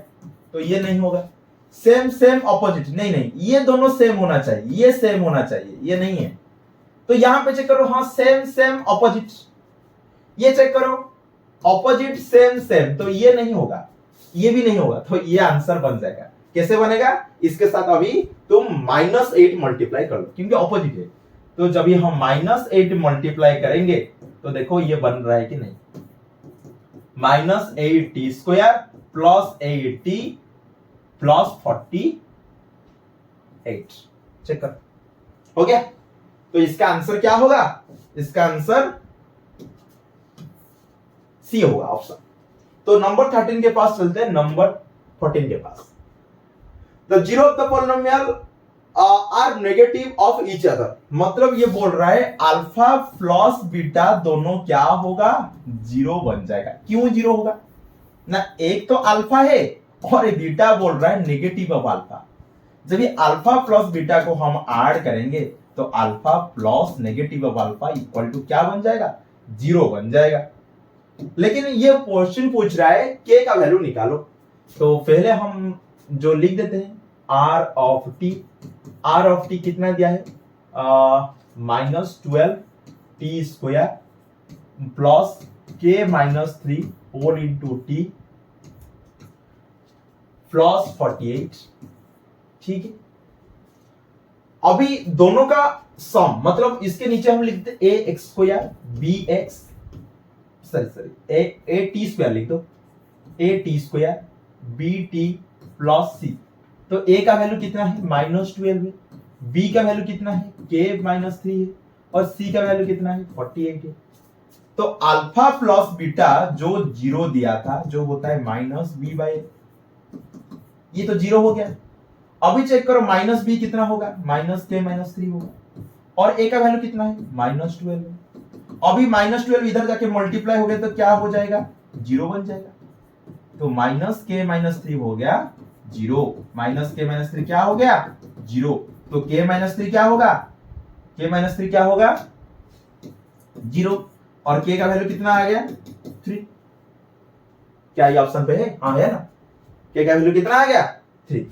तो ये नहीं होगा। सेम सेम ऑपोजिट, नहीं नहीं ये दोनों सेम होना चाहिए, ये सेम होना चाहिए, ये नहीं है। तो यहां पे चेक करो, हाँ सेम सेम ऑपोजिट, ये चेक करो ऑपोजिट सेम सेम, तो ये नहीं होगा, ये भी नहीं होगा, तो ये आंसर बन जाएगा। कैसे बनेगा, इसके साथ अभी तुम -8 मल्टीप्लाई कर लो क्योंकि ऑपोजिट है। तो जब ये हम -8 मल्टीप्लाई करेंगे तो देखो ये बन रहा है कि नहीं, -8t² plus 8t plus 48, check कर, हो गया। तो इसका आंसर क्या होगा, इसका आंसर सी होगा ऑप्शन। तो नंबर 13 के पास चलते हैं, नंबर 14 के पास। The zero of the polynomial are negative of each other, मतलब ये बोल रहा है अल्फा प्लस बीटा दोनों क्या होगा, 0 बन जाएगा। क्यों 0 होगा ना, एक तो अल्फा है और बीटा बोल रहा है नेगेटिव ऑफ अल्फा। जब ये अल्फा प्लस बीटा को हम ऐड करेंगे तो alpha plus negative of alpha equal to क्या बन जाएगा, 0 बन जाएगा। लेकिन ये क्वेश्चन पूछ रहा है के का वैल्यू निकालो, तो पहले हम जो लिख देते हैं आर ऑफ टी कितना दिया है, -12t² plus k-3 whole into t plus 48, ठीक है। अभी दोनों का सम, मतलब इसके नीचे हम लिखते ax² bx A T square लिख दो, a² bt प्लस c, तो a का वैल्यू कितना है, -12 है, b का वैल्यू कितना है, k-3 है, और c का वैल्यू कितना है, 48 है। तो अल्फा प्लस बीटा जो 0 दिया था, जो होता है -b/a, ये तो 0 हो गया। अभी चेक करो -b कितना होगा, -k-3 होगा, और a का वैल्यू कितना है, -12 है। अभी -12 इधर जाके मल्टीप्लाई हो गया तो क्या हो जाएगा, 0 बन जाएगा। तो -k-3 हो गया 0, -k-3 क्या हो गया 0। तो k-3 क्या होगा, k-3 क्या होगा 0, और k का वैल्यू कितना आ गया 3। क्या ये ऑप्शन पे है, हाँ है ना। k का वैल्यू कितना आ गया 3।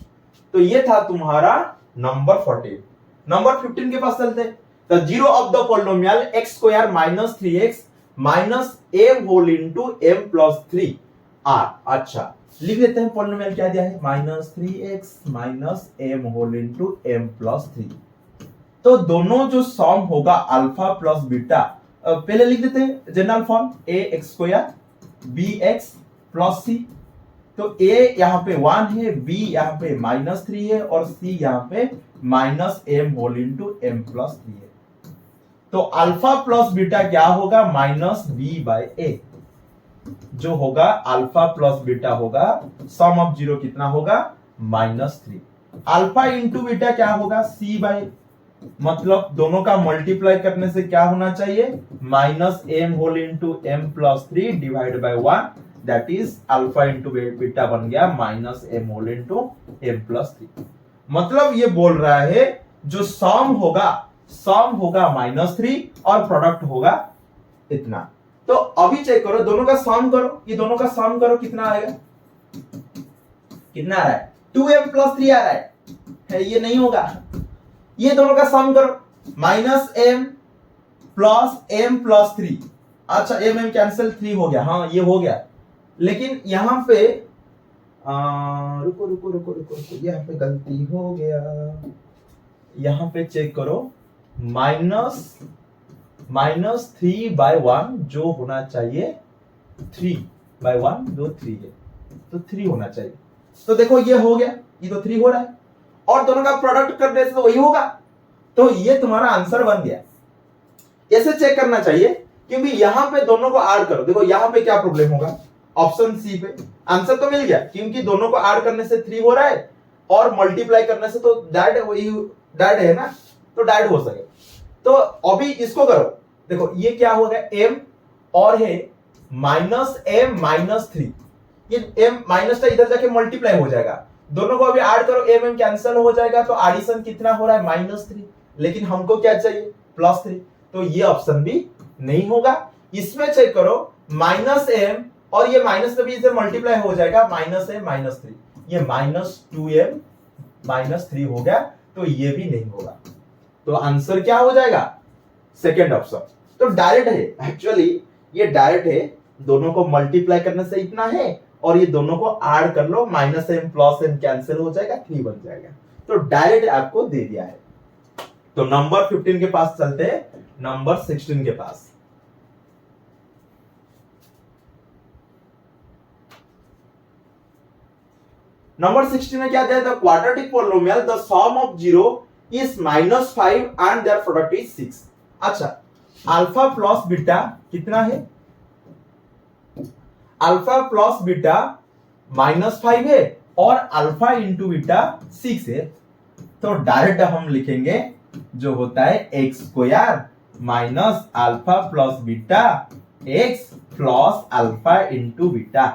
तो ये था तुम्हारा नंबर 14। नंबर 15 के पास चलते हैं। The zero of the polynomial x square minus 3x minus m whole into m plus 3 r। अच्छा लिख देते हैं पॉलिनोमियल क्या दिया है, -3x minus m whole into m plus 3। तो दोनों जो सॉम होगा अल्फा प्लस बीटा, पहले लिख देते हैं general form ax square bx plus c। तो a यहां पे 1 है, b यहां पे -3 है और c यहां पे -m whole into m plus 3 है। तो अल्फा प्लस बीटा क्या होगा, -b/a जो होगा अल्फा प्लस बीटा होगा, सम ऑफ जीरो कितना होगा -3। अल्फा इंटू बीटा क्या होगा, c/a, मतलब दोनों का मल्टीप्लाई करने से क्या होना चाहिए, -m whole into m plus 3 divide by 1, that is alpha into beta बन गया -m whole into m plus 3। मतलब ये बोल रहा है जो सम होगा -3 और प्रोडक्ट होगा इतना। तो अभी चेक करो, दोनों का सम करो, ये दोनों का सम करो कितना आएगा, कितना आ रहा है 2m प्लस 3 आ रहा है, ये नहीं होगा। ये दोनों का सम करो, -m प्लस m प्लस 3। अच्छा m कैंसिल 3 हो गया, हाँ ये हो गया। लेकिन यहां पे रुको रुको रुको रुको रुको, यहाँ पे गलती हो गया। यहां पे चेक करो, -3/1 जो होना चाहिए 3/1 जो 3 है, तो 3 होना चाहिए। तो देखो ये हो गया, ये तो 3 हो रहा है, और दोनों का प्रोडक्ट करने से तो वही होगा। तो ये तुम्हारा आंसर बन गया। ऐसे चेक करना चाहिए, क्योंकि यहां पे दोनों को ऐड करो। देखो यहां पे क्या प्रॉब्लम होगा, ऑप्शन सी पे आंसर तो मिल गया, क्योंकि दोनों को ऐड करने से 3 हो रहा है और मल्टीप्लाई करने से तो डायरेक्ट वही डायरेक्ट है ना, तो डायरेक्ट हो सके। तो अभी इसको करो, देखो ये क्या होगा m और है -m-3, ये m माइनस इधर जाके मल्टीप्लाई हो जाएगा। दोनों को अभी ऐड करो, m कैंसिल हो जाएगा, तो एडिशन कितना हो रहा है -3, लेकिन हमको क्या चाहिए +3, तो ये ऑप्शन भी नहीं होगा। इसमें चेक करो -m और ये माइनस का भी इसे मल्टीप्लाई हो जाएगा, -m-3, ये -2m-3 हो गया, तो ये भी नहीं होगा। तो आंसर क्या हो जाएगा, सेकेंड ऑप्शन। तो डायरेक्ट है, एक्चुअली ये डायरेक्ट है, दोनों को मल्टीप्लाई करने से इतना है और ये दोनों को ऐड कर लो, -m प्लस m कैंसिल हो जाएगा, 3 बन जाएगा। तो डायरेक्ट आपको दे दिया है। तो नंबर 15 के पास चलते हैं, नंबर 16 के पास। नंबर 16 में क्या दिया है, the quadratic polynomial the sum of zero is -5 and their product is 6। अच्छा अल्फा प्लस बीटा कितना है, अल्फा प्लस बीटा -5 है और अल्फा इंटू बीटा 6 है। तो डायरेक्ट हम लिखेंगे जो होता है x square minus alpha plus beta x plus alpha into beta.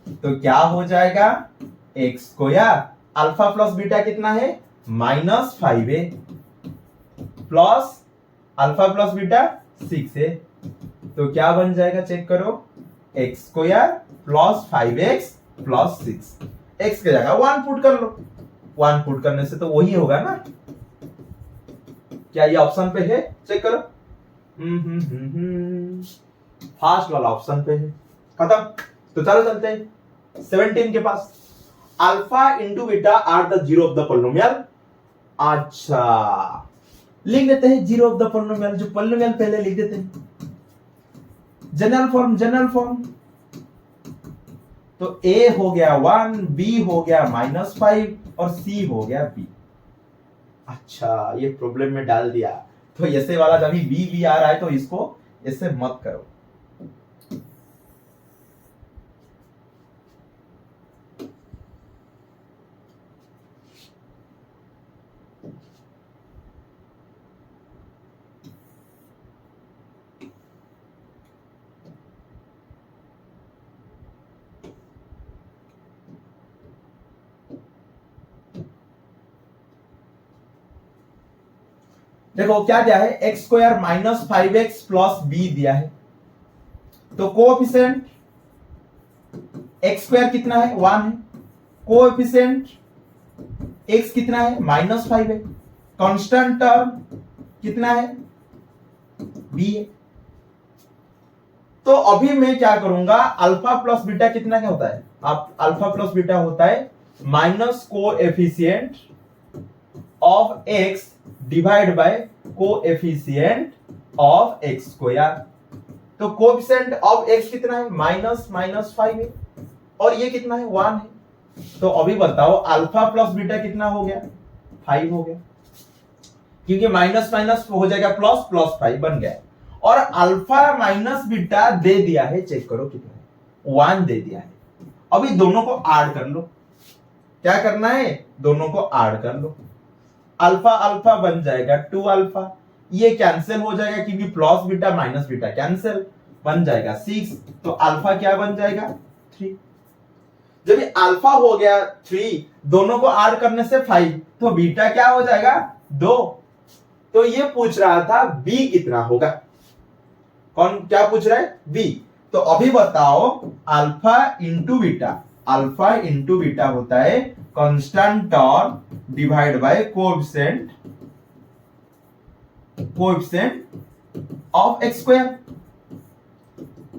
तो क्या हो जाएगा, x square alpha plus beta कितना है -5 है, प्लस अल्फा प्लस बीटा 6 है। तो क्या बन जाएगा चेक करो, x square plus 5x plus 6, x की जगह 1 पुट कर लो, 1 पुट करने से तो वही होगा ना। क्या ये ऑप्शन पे है, चेक करो, फर्स्ट वाला ऑप्शन पे है, खत्म। तो चलो चलते हैं 17 के पास। Alpha into beta are the zero of the polynomial. अच्छा लिख देते हैं जीरो ऑफ द पॉलिनोमियल, जो पॉलिनोमियल पहले लिख देते हैं, जनरल फॉर्म जनरल फॉर्म। तो a हो गया 1, b हो गया -5 और c हो गया b। अच्छा ये प्रॉब्लम में डाल दिया, तो ऐसे वाला जब भी b आ रहा है तो इसको ऐसे मत करो। देखो क्या दिया है, x square minus 5x plus b दिया है, तो कोएफिशिएंट एक्स स्क्वायर कितना है 1 है, कोएफिशिएंट एक्स कितना है -5 है, कांस्टेंट टर्म कितना है बी है। तो अभी मैं क्या करूंगा, अल्फा प्लस बीटा कितना क्या होता है, आप अल्फा प्लस बीटा होता है minus coefficient of x divide by coefficient of x square. तो कोएफिशिएंट ऑफ एक्स कितना है -5 है और ये कितना है 1 है। तो अभी बताओ अल्फा प्लस बीटा कितना हो गया 5 हो गया, क्योंकि माइनस माइनस हो जाएगा प्लस, प्लस 5 बन गया। और अल्फा माइनस बीटा दे दिया है, चेक करो कितना है 1 दे दिया है। अभी दोनों को ऐड कर लो, क्या करना है दोनों को ऐड कर लो, अल्फा अल्फा बन जाएगा 2 अल्फा, ये कैंसिल हो जाएगा क्योंकि plus beta minus beta cancel, बन जाएगा 6। तो अल्फा क्या बन जाएगा 3। जब ये अल्फा हो गया 3, दोनों को ऐड करने से 5, तो बीटा क्या हो जाएगा 2। तो ये पूछ रहा था बी कितना होगा, कौन क्या पूछ रहा है बी। तो अभी बताओ alpha into beta, alpha into beta होता है constant term divide by coefficient of x square.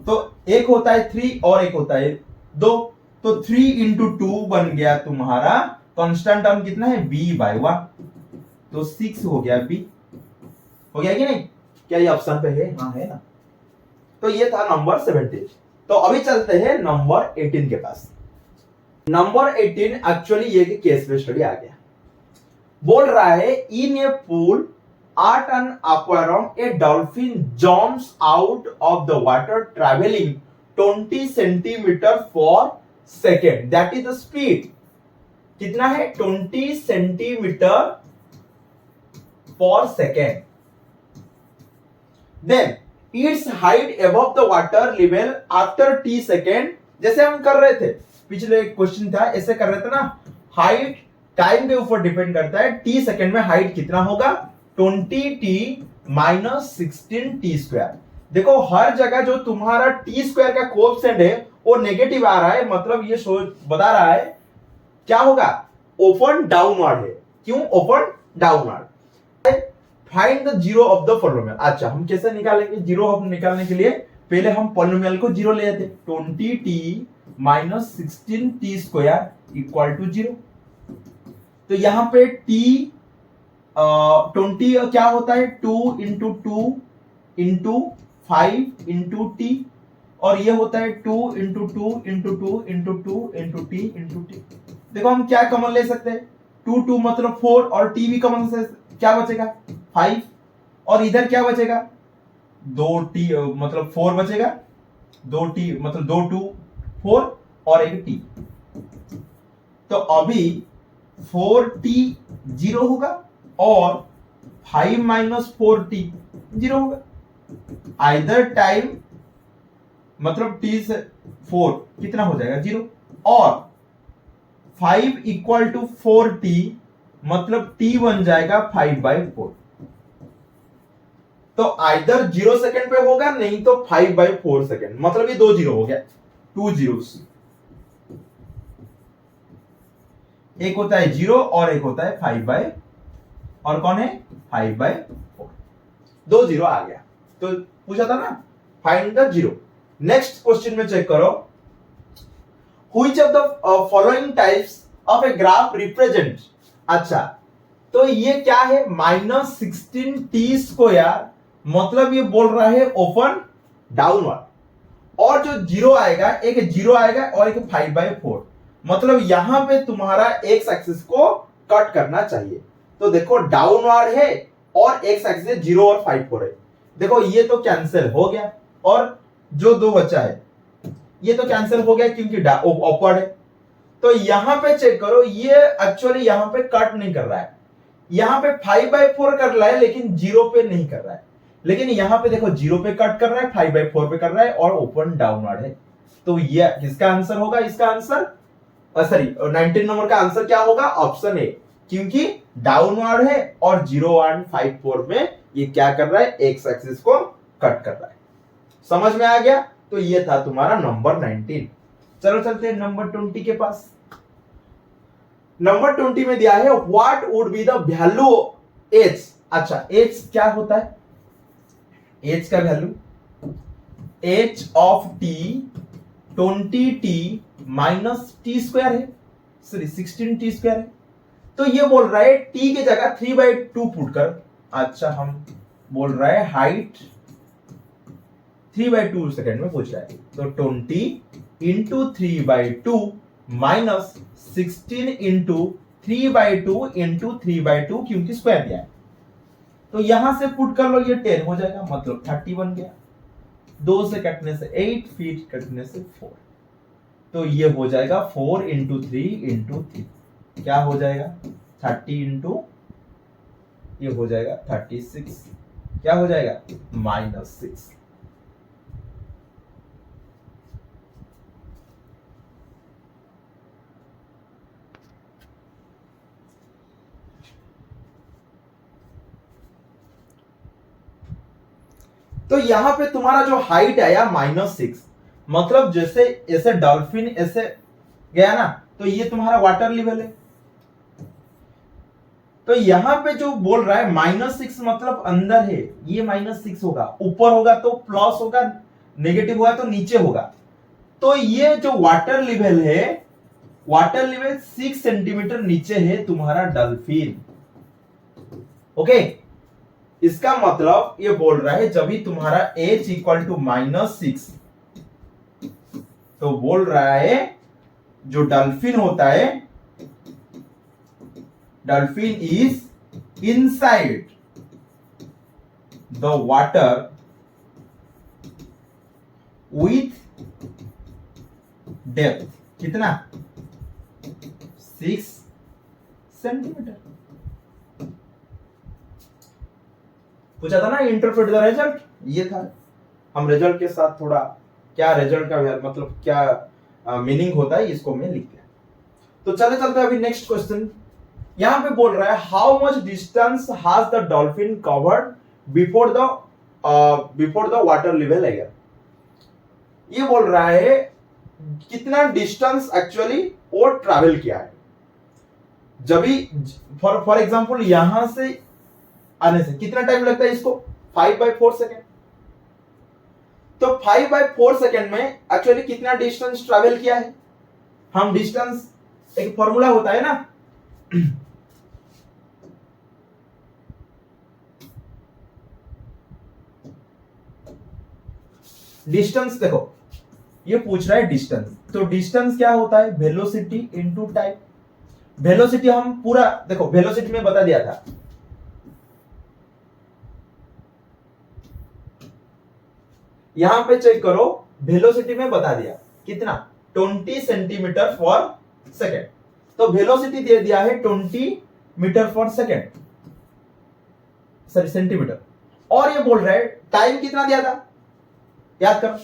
तो एक होता है 3 और एक होता है 2, तो 3 इंटू 2 बन गया तुम्हारा कांस्टेंट टर्म कितना है b/1, तो 6 हो गया b, हो गया कि नहीं, क्या ये ऑप्शन पे है, हाँ है ना। तो ये था नंबर 17। तो अभी चलते हैं नंबर 18 के पास। नंबर 18 एक्चुअली ये केस में स्टडी आ गया, बोल रहा है इन ए pool at an aquarium a dolphin jumps out of the water traveling 20 centimeter for second, that is the speed कितना है 20 centimeter for second, then its height above the water level after t second, जैसे हम कर रहे थे पिछले question था ऐसे कर रहे थे ना, हाइट टाइम के ऊपर डिपेंड करता है, टी सेकेंड में हाइट कितना होगा 20t माइनस 16t स्क्वायर। देखो हर जगह जो तुम्हारा t स्क्वायर का कोएफिशिएंट है वो नेगेटिव आ रहा है, मतलब ये बता रहा है क्या होगा ओपन डाउनवर्ड है, क्यों open downward. Find the zero of the polynomial. अच्छा हम कैसे निकालेंगे जीरो, हम निकालने के लिए पहले हम पॉलिनोमियल को जीरो ले लेते, 20t minus 16t square equal to 0। तो यहां पे t 20 क्या होता है 2 इंटू 2 इंटू 5 इंटू टी, और ये होता है 2 into 2 into 2 into 2 into T into T. देखो हम क्या कॉमन ले सकते हैं 2 2 मतलब 4 और टी भी कॉमन से क्या बचेगा 5, और इधर क्या बचेगा 2t मतलब 4 बचेगा, 2t मतलब 2 2 4 और एक टी। तो अभी 4t 0 होगा और 5 माइनस 4t 0 होगा, आइदर टाइम मतलब t से 4 कितना हो जाएगा 0, और 5 इक्वल टू 4t मतलब t बन जाएगा 5/4। तो आइदर 0 सेकंड पे होगा नहीं तो 5/4 सेकंड, मतलब ये 2 0 हो गया, 2 zeros, एक होता है 0 और एक होता है 5/4, और कौन है 5/4, 2 0 आ गया। तो पूछा था ना find the zero. Next question में चेक करो, which of the following types of a graph represent. अच्छा तो ये क्या है -16t स्क्वायर, मतलब ये बोल रहा है ओपन डाउनवर्ड, और जो जीरो आएगा एक जीरो आएगा और एक 5/4, मतलब यहां पे तुम्हारा एक्स एक्सिस को कट करना चाहिए। तो देखो डाउनवर्ड है और एक्स एक्सिस 0 और 5/4 है, देखो ये तो कैंसिल हो गया, और जो 2 बचा है ये तो कैंसिल हो गया क्योंकि अपवर्ड है। तो यहां पे चेक करो, ये एक्चुअली यहां पे कट नहीं कर रहा है, यहां पे 5/4 कर रहा है लेकिन 0 पे नहीं कर रहा है, लेकिन यहां पे देखो 0 पे कट कर रहा है, 5/4 पे कर रहा है और ओपन डाउनवर्ड है। तो ये किसका आंसर होगा, इसका आंसर सॉरी 19 नंबर का आंसर क्या होगा ऑप्शन ए, क्योंकि डाउनवर्ड है और 0.54 में ये क्या कर रहा है, एक्स एक्सिस को कट कर रहा है। समझ में आ गया? तो ये था तुम्हारा नंबर 19। चलो चलते हैं नंबर 20 के पास। नंबर 20 में दिया है what would be the value H. अच्छा, एच क्या होता है? एच का value H of T 20t minus T square है, सॉरी 16t स्क्वायर है। तो ये बोल रहा है t की जगह 3/2 पुट कर। अच्छा, हम बोल रहा है हाइट 3/2 सेकेंड में पूछ रहा है, तो 20 इंटू 3/2 माइनस 16 इंटू 3/2 इंटू 3/2, क्योंकि स्क्वायर दिया है। तो यहां से पुट कर लो, ये 10 हो जाएगा, मतलब 30 बन गया। 2 से कटने से 8, फीट कटने से 4, तो ये हो जाएगा 4 इंटू 3 इंटू 3, क्या हो जाएगा 30 इंटू, ये हो जाएगा 36, क्या हो जाएगा -6। तो यहां पे तुम्हारा जो हाइट आया -6, मतलब जैसे ऐसे डॉल्फिन ऐसे गया ना, तो ये तुम्हारा वाटर लेवल है। तो यहां पे जो बोल रहा है -6 मतलब अंदर है, ये -6 होगा। ऊपर होगा तो प्लस होगा, नेगेटिव होगा तो नीचे होगा। तो ये जो वाटर लेवल है, वाटर लेवल 6 सेंटीमीटर नीचे है तुम्हारा डॉल्फिन। ओके, इसका मतलब ये बोल रहा है जब भी तुम्हारा h इक्वल टू -6, तो बोल रहा है जो डॉल्फिन होता है, dolphin is inside the water with depth कितना, 6 सेंटीमीटर। पूछा था ना इंटरप्रेट द रिजल्ट, ये था। हम रिजल्ट के साथ थोड़ा क्या रिजल्ट का मतलब क्या मीनिंग होता है, इसको मैं लिख दिया। तो चले चलते अभी नेक्स्ट क्वेश्चन। यहां पे बोल रहा है how much distance has the dolphin covered before the water level अगर। ये बोल रहा है कितना डिस्टेंस एक्चुअली वो ट्रैवल किया है। जब भी फॉर एग्जांपल यहां से आने से कितना टाइम लगता है इसको, 5/4 सेकेंड। तो 5/4 सेकेंड में एक्चुअली कितना डिस्टेंस ट्रैवल किया है। हम डिस्टेंस, एक फॉर्मूला होता है ना, डिस्टेंस देखो, ये पूछ रहा है डिस्टेंस, तो डिस्टेंस क्या होता है, वेलोसिटी इनटू टाइम। वेलोसिटी हम पूरा देखो, वेलोसिटी में बता दिया था, यहां पे चेक करो, वेलोसिटी में बता दिया कितना, 20 सेंटीमीटर फॉर सेकेंड। तो वेलोसिटी दे दिया है 20 metre for second, sorry centimetre. और ये बोल रहा है टाइम कितना दिया था, याद करो,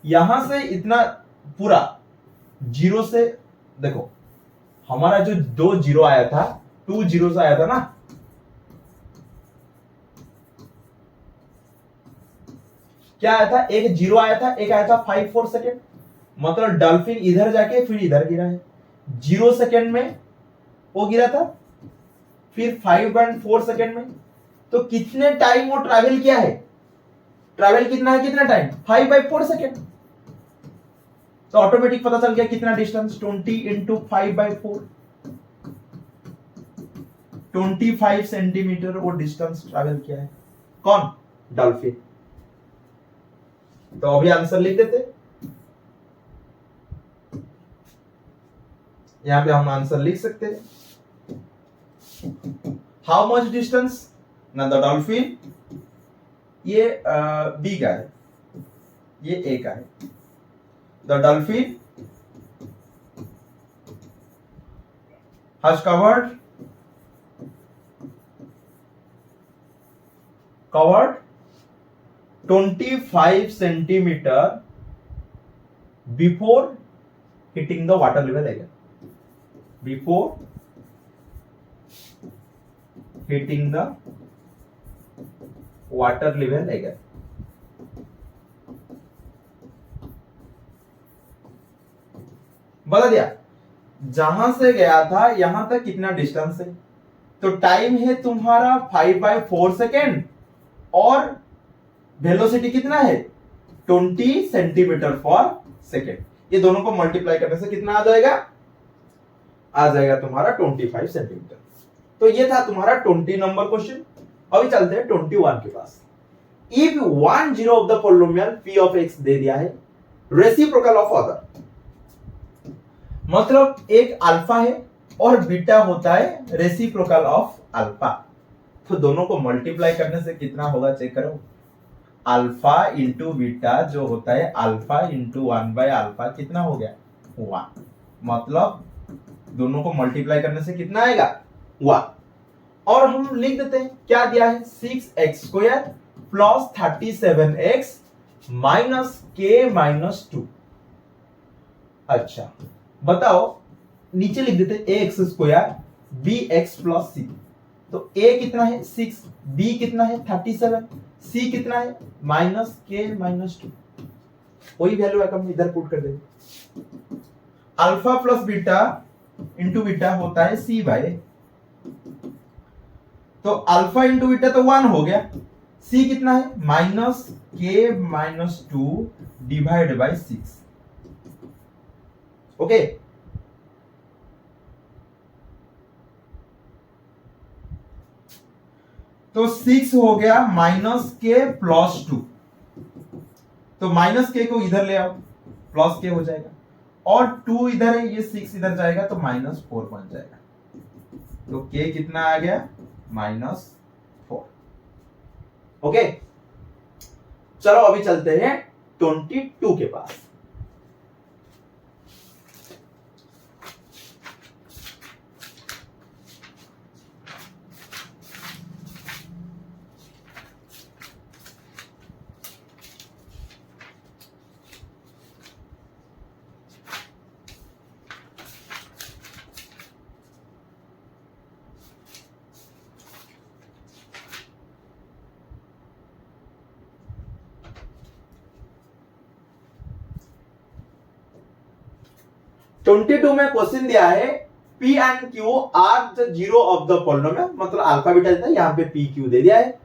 यहां से इतना पूरा जीरो से, देखो हमारा जो 2 जीरो आया था, 2 जीरो से आया था ना, क्या आया था, एक जीरो आया था, एक आया था 5/4 सेकेंड। मतलब डॉल्फिन इधर जाके फिर इधर गिरा है, 0 सेकेंड में वो गिरा था, फिर 5/4 सेकेंड में। तो कितने टाइम वो ट्रैवल किया है, ट्रैवल कितना है, कितना टाइम, 5/4 सेकेंड। तो ऑटोमेटिक पता चल गया कितना डिस्टेंस, 20 इंटू 5/4, 25 सेंटीमीटर वो डिस्टेंस ट्रैवल किया है। कौन, डॉल्फिन। तो अभी आंसर लिख देते, यहां पे हम आंसर लिख सकते हैं, हाउ मच डिस्टेंस ना द डॉल्फिन, ये बी का है, ये ए का है। The dolphin has covered 25 centimetre before hitting the water level again, before hitting the water level again. बता दिया जहां से गया था यहां तक कितना डिस्टेंस है। तो टाइम है तुम्हारा 5/4 सेकेंड और वेलोसिटी कितना है 20 सेंटीमीटर पर सेकेंड। ये दोनों को मल्टीप्लाई करने से कितना आ जाएगा, आ जाएगा तुम्हारा 25 सेंटीमीटर। तो ये था तुम्हारा 20 नंबर क्वेश्चन। अभी चलते हैं 21 के पास। If 1 zero of the polynomial p of x दे दिया है, रेसिप्रोकल ऑफ अदर, मतलब एक अल्फा है और बीटा होता है रेसिप्रोकल ऑफ अल्फा। तो दोनों को मल्टीप्लाई करने से कितना होगा चेक करो। अल्फा इंटू बीटा जो होता है अल्फा इंटू 1/अल्फा कितना हो गया 1, मतलब दोनों को मल्टीप्लाई करने से कितना आएगा 1। और हम लिख देते हैं क्या दिया है 6x² plus 37x minus k minus 2। अच्छा बताओ नीचे लिख देते हैं ax² bx प्लस c। तो a कितना है 6, b कितना है 37, c कितना है माइनस k माइनस 2। वही वैल्यू हम इधर पुट कर देंगे। Alpha plus beta into beta होता है c बाय, तो अल्फा इंटू बीटा तो 1 हो गया, c कितना है minus k minus 2 divide by 6। Okay तो 6 हो गया माइनस k प्लस 2, तो माइनस k को इधर ले आओ प्लस k हो जाएगा, और 2 इधर है ये 6 इधर जाएगा तो माइनस 4 बन जाएगा। तो k कितना आ गया माइनस 4। ओके चलो अभी चलते हैं 22 के पास। ट्वेंटी टू में क्वेश्चन दिया है P and Q are the zero of the polynomial, मतलब अल्फा बीटा देता है, यहाँ पे P Q दे दिया है।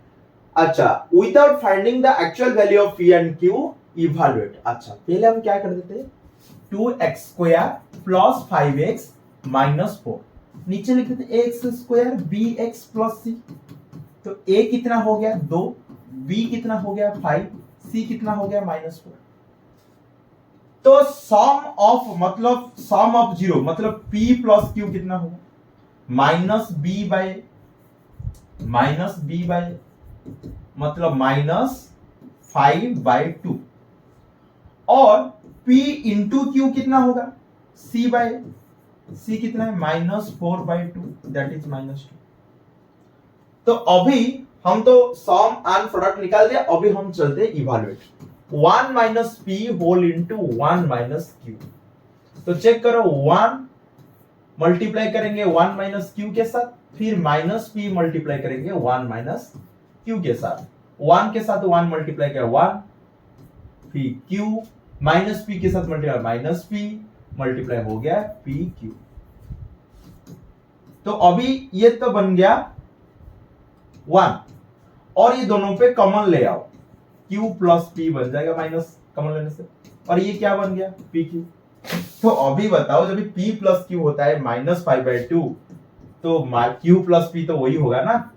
अच्छा without finding the actual value of P and Q evaluate. अच्छा पहले हम क्या कर देते हैं 2x² प्लस 5x माइनस 4, नीचे लिख देते ax² bx प्लस c। तो a कितना हो गया 2, b कितना हो गया 5, c कितना हो गया माइनस 4। तो सम ऑफ जीरो मतलब p प्लस q कितना होगा माइनस b बाय मतलब माइनस 5/2, और p इंटू q कितना होगा c बाय c कितना है माइनस 4/2 दैट इज माइनस 2। तो अभी हम तो सम एंड प्रोडक्ट निकाल दिया, अभी हम चलते evaluate 1 minus p whole into 1 minus q। तो चेक करो 1 मल्टीप्लाई करेंगे 1 माइनस q के साथ, फिर माइनस p मल्टीप्लाई करेंगे 1 माइनस q के साथ, 1 के साथ 1 मल्टीप्लाई किया 1, फिर q माइनस p के साथ मल्टीप्लाई माइनस p मल्टीप्लाई हो गया p q। तो अभी ये तो बन गया 1 और ये दोनों पे कॉमन ले आओ q प्लस p बन जाएगा माइनस कॉमन लेने से, और ये क्या बन गया p q। तो अभी बताओ जब p प्लस q होता है माइनस 5/2 तो q प्लस p तो वही होगा ना,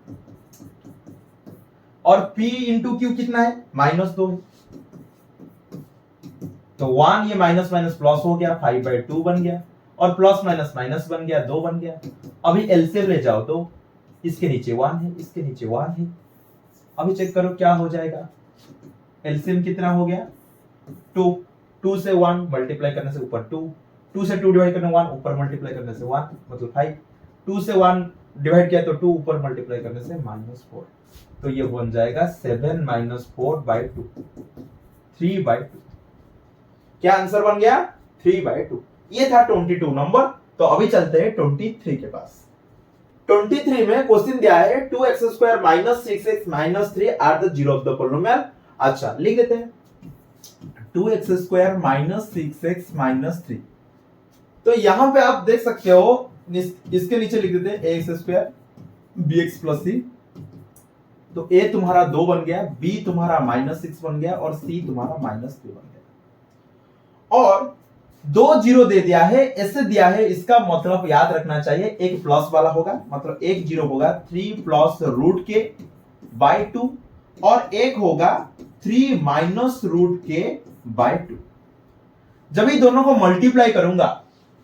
और p इंटू q कितना है माइनस 2 है, तो 1 ये माइनस माइनस प्लस हो गया 5/2 बन गया, और प्लस माइनस माइनस बन गया 2 बन गया। अभी एलसीएम ले जाओ तो इसके नीचे 1 है, इसके नीचे 1 है। अभी चेक करो क्या हो जाएगा, एलसीएम कितना हो गया 2 से 1 मल्टीप्लाई करने से ऊपर 2 से 2 डिवाइड करने 1 ऊपर मल्टीप्लाई करने से 1 मतलब 5, 2 से 1 डिवाइड किया तो 2 ऊपर मल्टीप्लाई करने से माइनस 4। तो ये बन जाएगा 7 माइनस 4/2 3/2। क्या आंसर बन गया 3/2। ये था 22 नंबर। तो अभी चलते हैं 23 के पास। 23 में क्वेश्चन दिया है 2x² minus 6x minus 3 are the zero of the polynomial. अच्छा लिख देते हैं 2x² माइनस 6x माइनस 3। तो यहां पे आप देख सकते हो इसके नीचे लिख देते हैं ax² bx प्लस c। तो a तुम्हारा 2 बन गया, b तुम्हारा -6 बन गया और c तुम्हारा -3 बन गया। और 2 जीरो दे दिया है, ऐसे दिया है, इसका मतलब याद रखना चाहिए एक प्लस वाला होगा, मतलब एक जीरो होगा 3 प्लस रूट के बाय 2 और एक होगा 3 माइनस रूट के बाय 2। जब ये दोनों को मल्टीप्लाई करूंगा,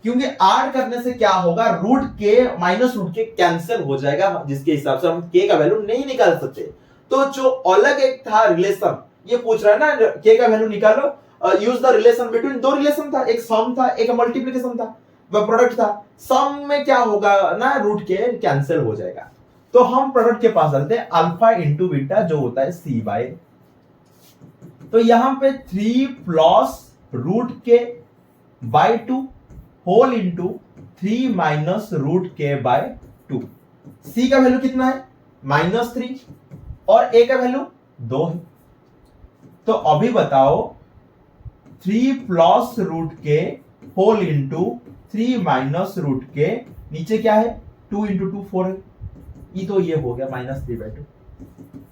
क्योंकि ऐड करने से क्या होगा, रूट के माइनस रूट के कैंसिल हो जाएगा, जिसके हिसाब से हम के का वैल्यू नहीं निकाल सकते। तो जो अलग एक था रिलेशन, ये पूछ रहा है ना के का वैल्यू निकालो, यूज द रिलेशन बिटवीन, दो रिलेशन था, एक सम था एक मल्टीप्लिकेशन था, वह प्रोडक्ट था। सम में क्या होगा ना, रूट के कैंसिल हो जाएगा। तो हम प्रोडक्ट के पास चलते हैं, अल्फा इंटू बीटा जो होता है सी बाय। तो यहां पे 3 plus root k by 2 whole into 3 minus root k by 2। C का वैल्यू कितना है -3 और ए का वैल्यू 2 है। तो अभी बताओ 3 प्लस रूट के होल इंटू 3 माइनस रूट के नीचे क्या है 2 इंटू 2 4 है, ये तो ये हो गया -3/2।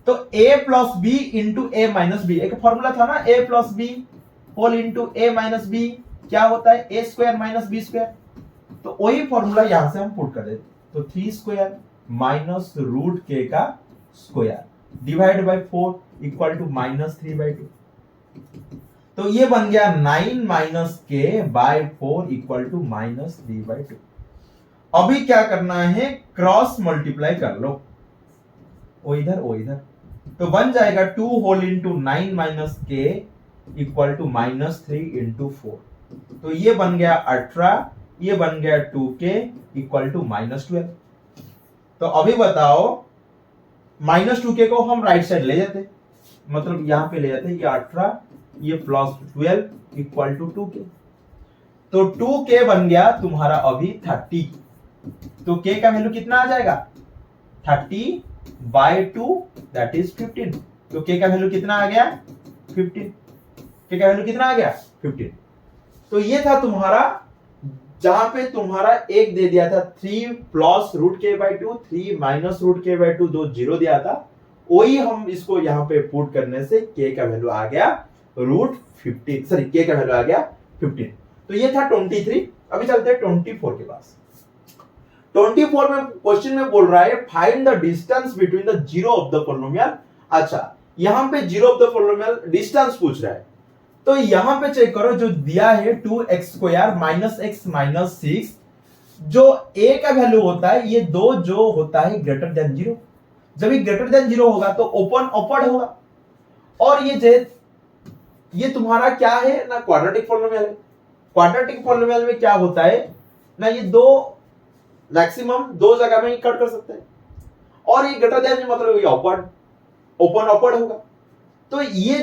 तो a plus B into A minus B, एक फॉर्मूला था ना a plus B whole into A minus B क्या होता है a square minus B square. तो वही फॉर्मूला यहां से हम पुट कर देते, तो 3 स्क्वायर माइनस रूट के का square divide by 4 equal to -3/2। तो ये बन गया 9 माइनस के बाय 4 इक्वल टू -3/2। अभी क्या करना है, क्रॉस मल्टीप्लाई कर लो, वो इधर, तो बन जाएगा 2 होल इंटू 9 माइनस के इक्वल टू -3 इंटू 4। तो ये बन गया 18, ये बन गया 2k इक्वल टू -12। तो अभी बताओ -2k को हम राइट साइड ले जाते, मतलब यहां पे ले जाते, ये 18 ये प्लस 12 इक्वल टू 2k। तो 2k बन गया तुम्हारा अभी 30। तो k का वैल्यू कितना आ जाएगा 30 बाय 2 दैट इज 15। तो k का वैल्यू कितना आ गया 15। k का वैल्यू कितना आ गया 15। तो ये था तुम्हारा, जहां पे तुम्हारा एक दे दिया था 3 plus root k by 2 3 minus root k by 2, 2 zero दिया था, वही हम इसको यहां पे पुट करने से k का वैल्यू आ गया √15, सॉरी k का वैल्यू आ गया 15। तो ये था 23। अभी चलते हैं 24 के पास। 24 में क्वेश्चन में बोल रहा है find the distance between the zero of the polynomial. अच्छा यहां पे zero of the polynomial distance पूछ रहा है, तो यहां पे चेक करो जो दिया है 2x² माइनस x माइनस 6, जो a का वैल्यू होता है ये 2 जो होता है ग्रेटर देन 0। जब ये ग्रेटर देन 0 होगा तो ओपन अपर्ड होगा, और ये तुम्हारा क्या है ना, क्वाड्रेटिक पॉलिनोमियल है। क्वाड्रेटिक पॉलिनोमियल में क्या होता है ना, ये दो मैक्सिमम 2 जगह में ही कट कर सकते हैं, और ये ग्रेटर देन मतलब ये अपर्ड, ओपन अपर्ड होगा। तो ये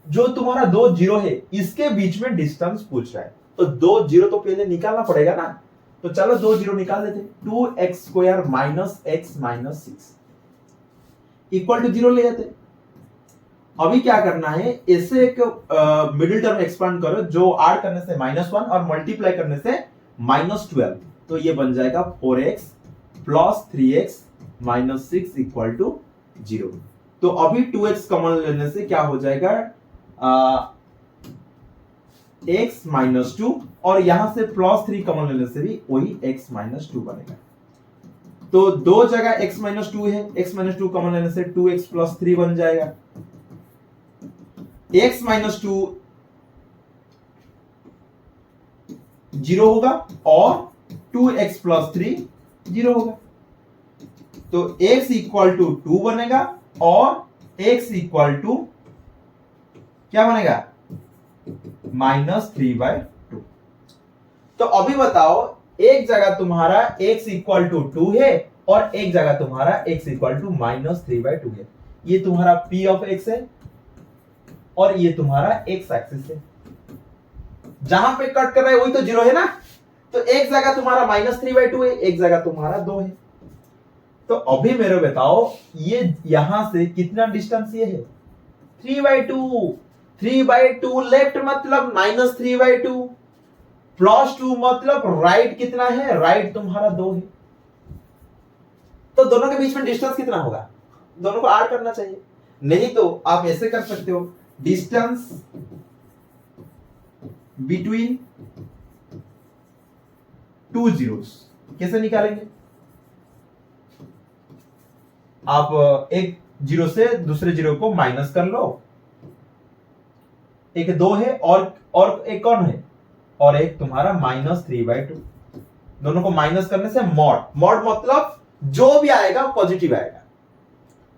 जो तुम्हारा 2 जीरो है इसके बीच में डिस्टेंस पूछ रहा है, तो 2 जीरो तो पहले निकालना पड़ेगा ना। तो चलो 2 जीरो निकाल देते, 2x² minus x minus 6 equal to 0 ले जाते। अभी क्या करना है, इसे एक मिडिल टर्म एक्सपांड करो, जो ऐड करने से -1 और मल्टीप्लाई करने से -12। तो ये बन जाएगा 4x plus 3x minus 6 equal to 0। तो अभी 2x कॉमन लेने से क्या हो जाएगा x माइनस 2, और यहां से प्लस 3 कॉमन लेने से भी वही x माइनस 2 बनेगा। तो 2 जगह x माइनस 2 है, x माइनस 2 कॉमन लेने से 2x प्लस 3 बन जाएगा। x माइनस 2 0 होगा और 2x प्लस 3 0 होगा। तो x इक्वल टू 2 बनेगा और x इक्वल टू क्या बनेगा -3/2। तो अभी बताओ एक जगह तुम्हारा x इक्वल टू 2 है और एक जगह तुम्हारा x इक्वल टू -3/2 है। ये तुम्हारा p ऑफ x है और ये तुम्हारा x एक्सिस है। जहां पे कट कर रहा है वही तो 0 है ना। तो एक जगह तुम्हारा -3/2 है, एक जगह तुम्हारा 2 है। तो अभी मेरे बताओ ये यहां से कितना डिस्टेंस ये है 3/2। 3/2 लेफ्ट मतलब -3/2 +2 मतलब राइट कितना है, राइट तुम्हारा 2 है। तो दोनों के बीच में डिस्टेंस कितना होगा, दोनों को ऐड करना चाहिए। नहीं तो आप ऐसे कर सकते हो, डिस्टेंस बिटवीन 2 जीरोस कैसे निकालेंगे। आप एक जीरो से दूसरे जीरो को माइनस कर लो, एक 2 है और एक कौन है, और एक तुम्हारा -3/2। दोनों को माइनस करने से मॉड मतलब जो भी आएगा पॉजिटिव आएगा।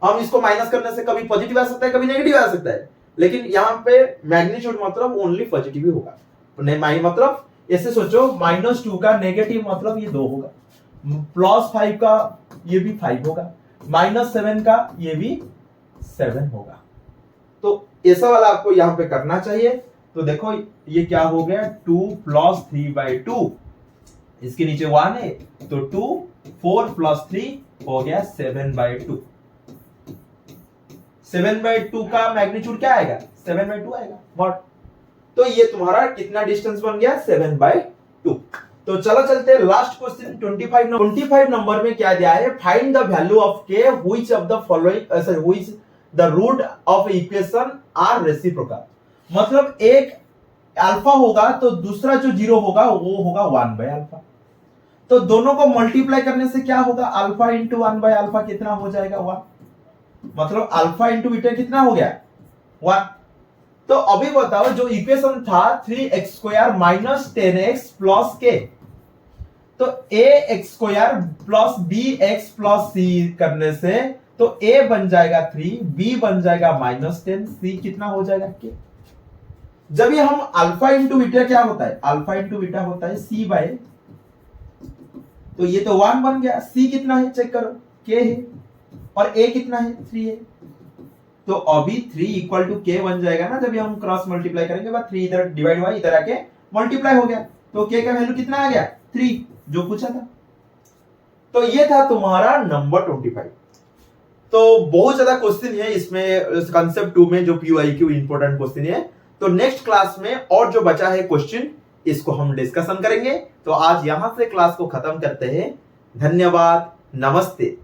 हम इसको माइनस करने से कभी पॉजिटिव आ सकता है, कभी नेगेटिव आ सकता है, लेकिन यहां पे मैग्नीट्यूड मतलब ओनली पॉजिटिव ही होगा। मतलब ऐसे सोचो -2 का नेगेटिव मतलब ये 2 होगा, +5 का ये भी 5 होगा, -7 का ये भी 7 होगा। तो ऐसा वाला आपको यहां पे करना चाहिए। तो देखो ये क्या हो गया 2 + 3/2, इसके नीचे 1 है तो 2, 4 + 3 हो गया 7/2। 7/2 का मैग्नीट्यूड क्या आएगा 7/2 आएगा मॉड। तो ये तुम्हारा कितना डिस्टेंस बन गया 7/2। तो चलो चलते हैं लास्ट क्वेश्चन 25 नंबर में क्या दिया है, find the value of k which of the following which the root of equation are reciprocal. मतलब एक अल्फा होगा तो दूसरा जो जीरो होगा वो होगा 1/α। तो दोनों को मल्टीप्लाई करने से क्या होगा, अल्फा इंटू 1/α कितना हो जाएगा 1, मतलब अल्फा इंटू बीटा कितना हो गया 1। तो अभी बताओ जो इक्वेशन था 3x² - 10x + k, तो ax² + bx + c करने से तो a बन जाएगा 3, b बन जाएगा -10, c कितना हो जाएगा k। जब ये हम अल्फा इंटू बीटा क्या होता है, अल्फा इंटू बीटा होता है c/, तो ये तो 1 बन गया, c कितना है चेक करो k है, और a कितना है 3 है। तो अभी 3 = k बन जाएगा ना, जब हम क्रॉस मल्टीप्लाई करेंगे, बाद 3 इधर डिवाइड हुआ, इधर आके मल्टीप्लाई हो गया, तो k का वैल्यू कितना आ गया 3 जो पूछा था। तो ये था तुम्हारा नंबर 25। तो बहुत ज्यादा क्वेश्चन है इसमें, कांसेप्ट 2 में जो PYQ इंपॉर्टेंट क्वेश्चन है। तो नेक्स्ट क्लास में और जो बचा है क्वेश्चन इसको हम डिस्कशन करेंगे। तो आज यहां से क्लास को खत्म करते हैं। धन्यवाद, नमस्ते।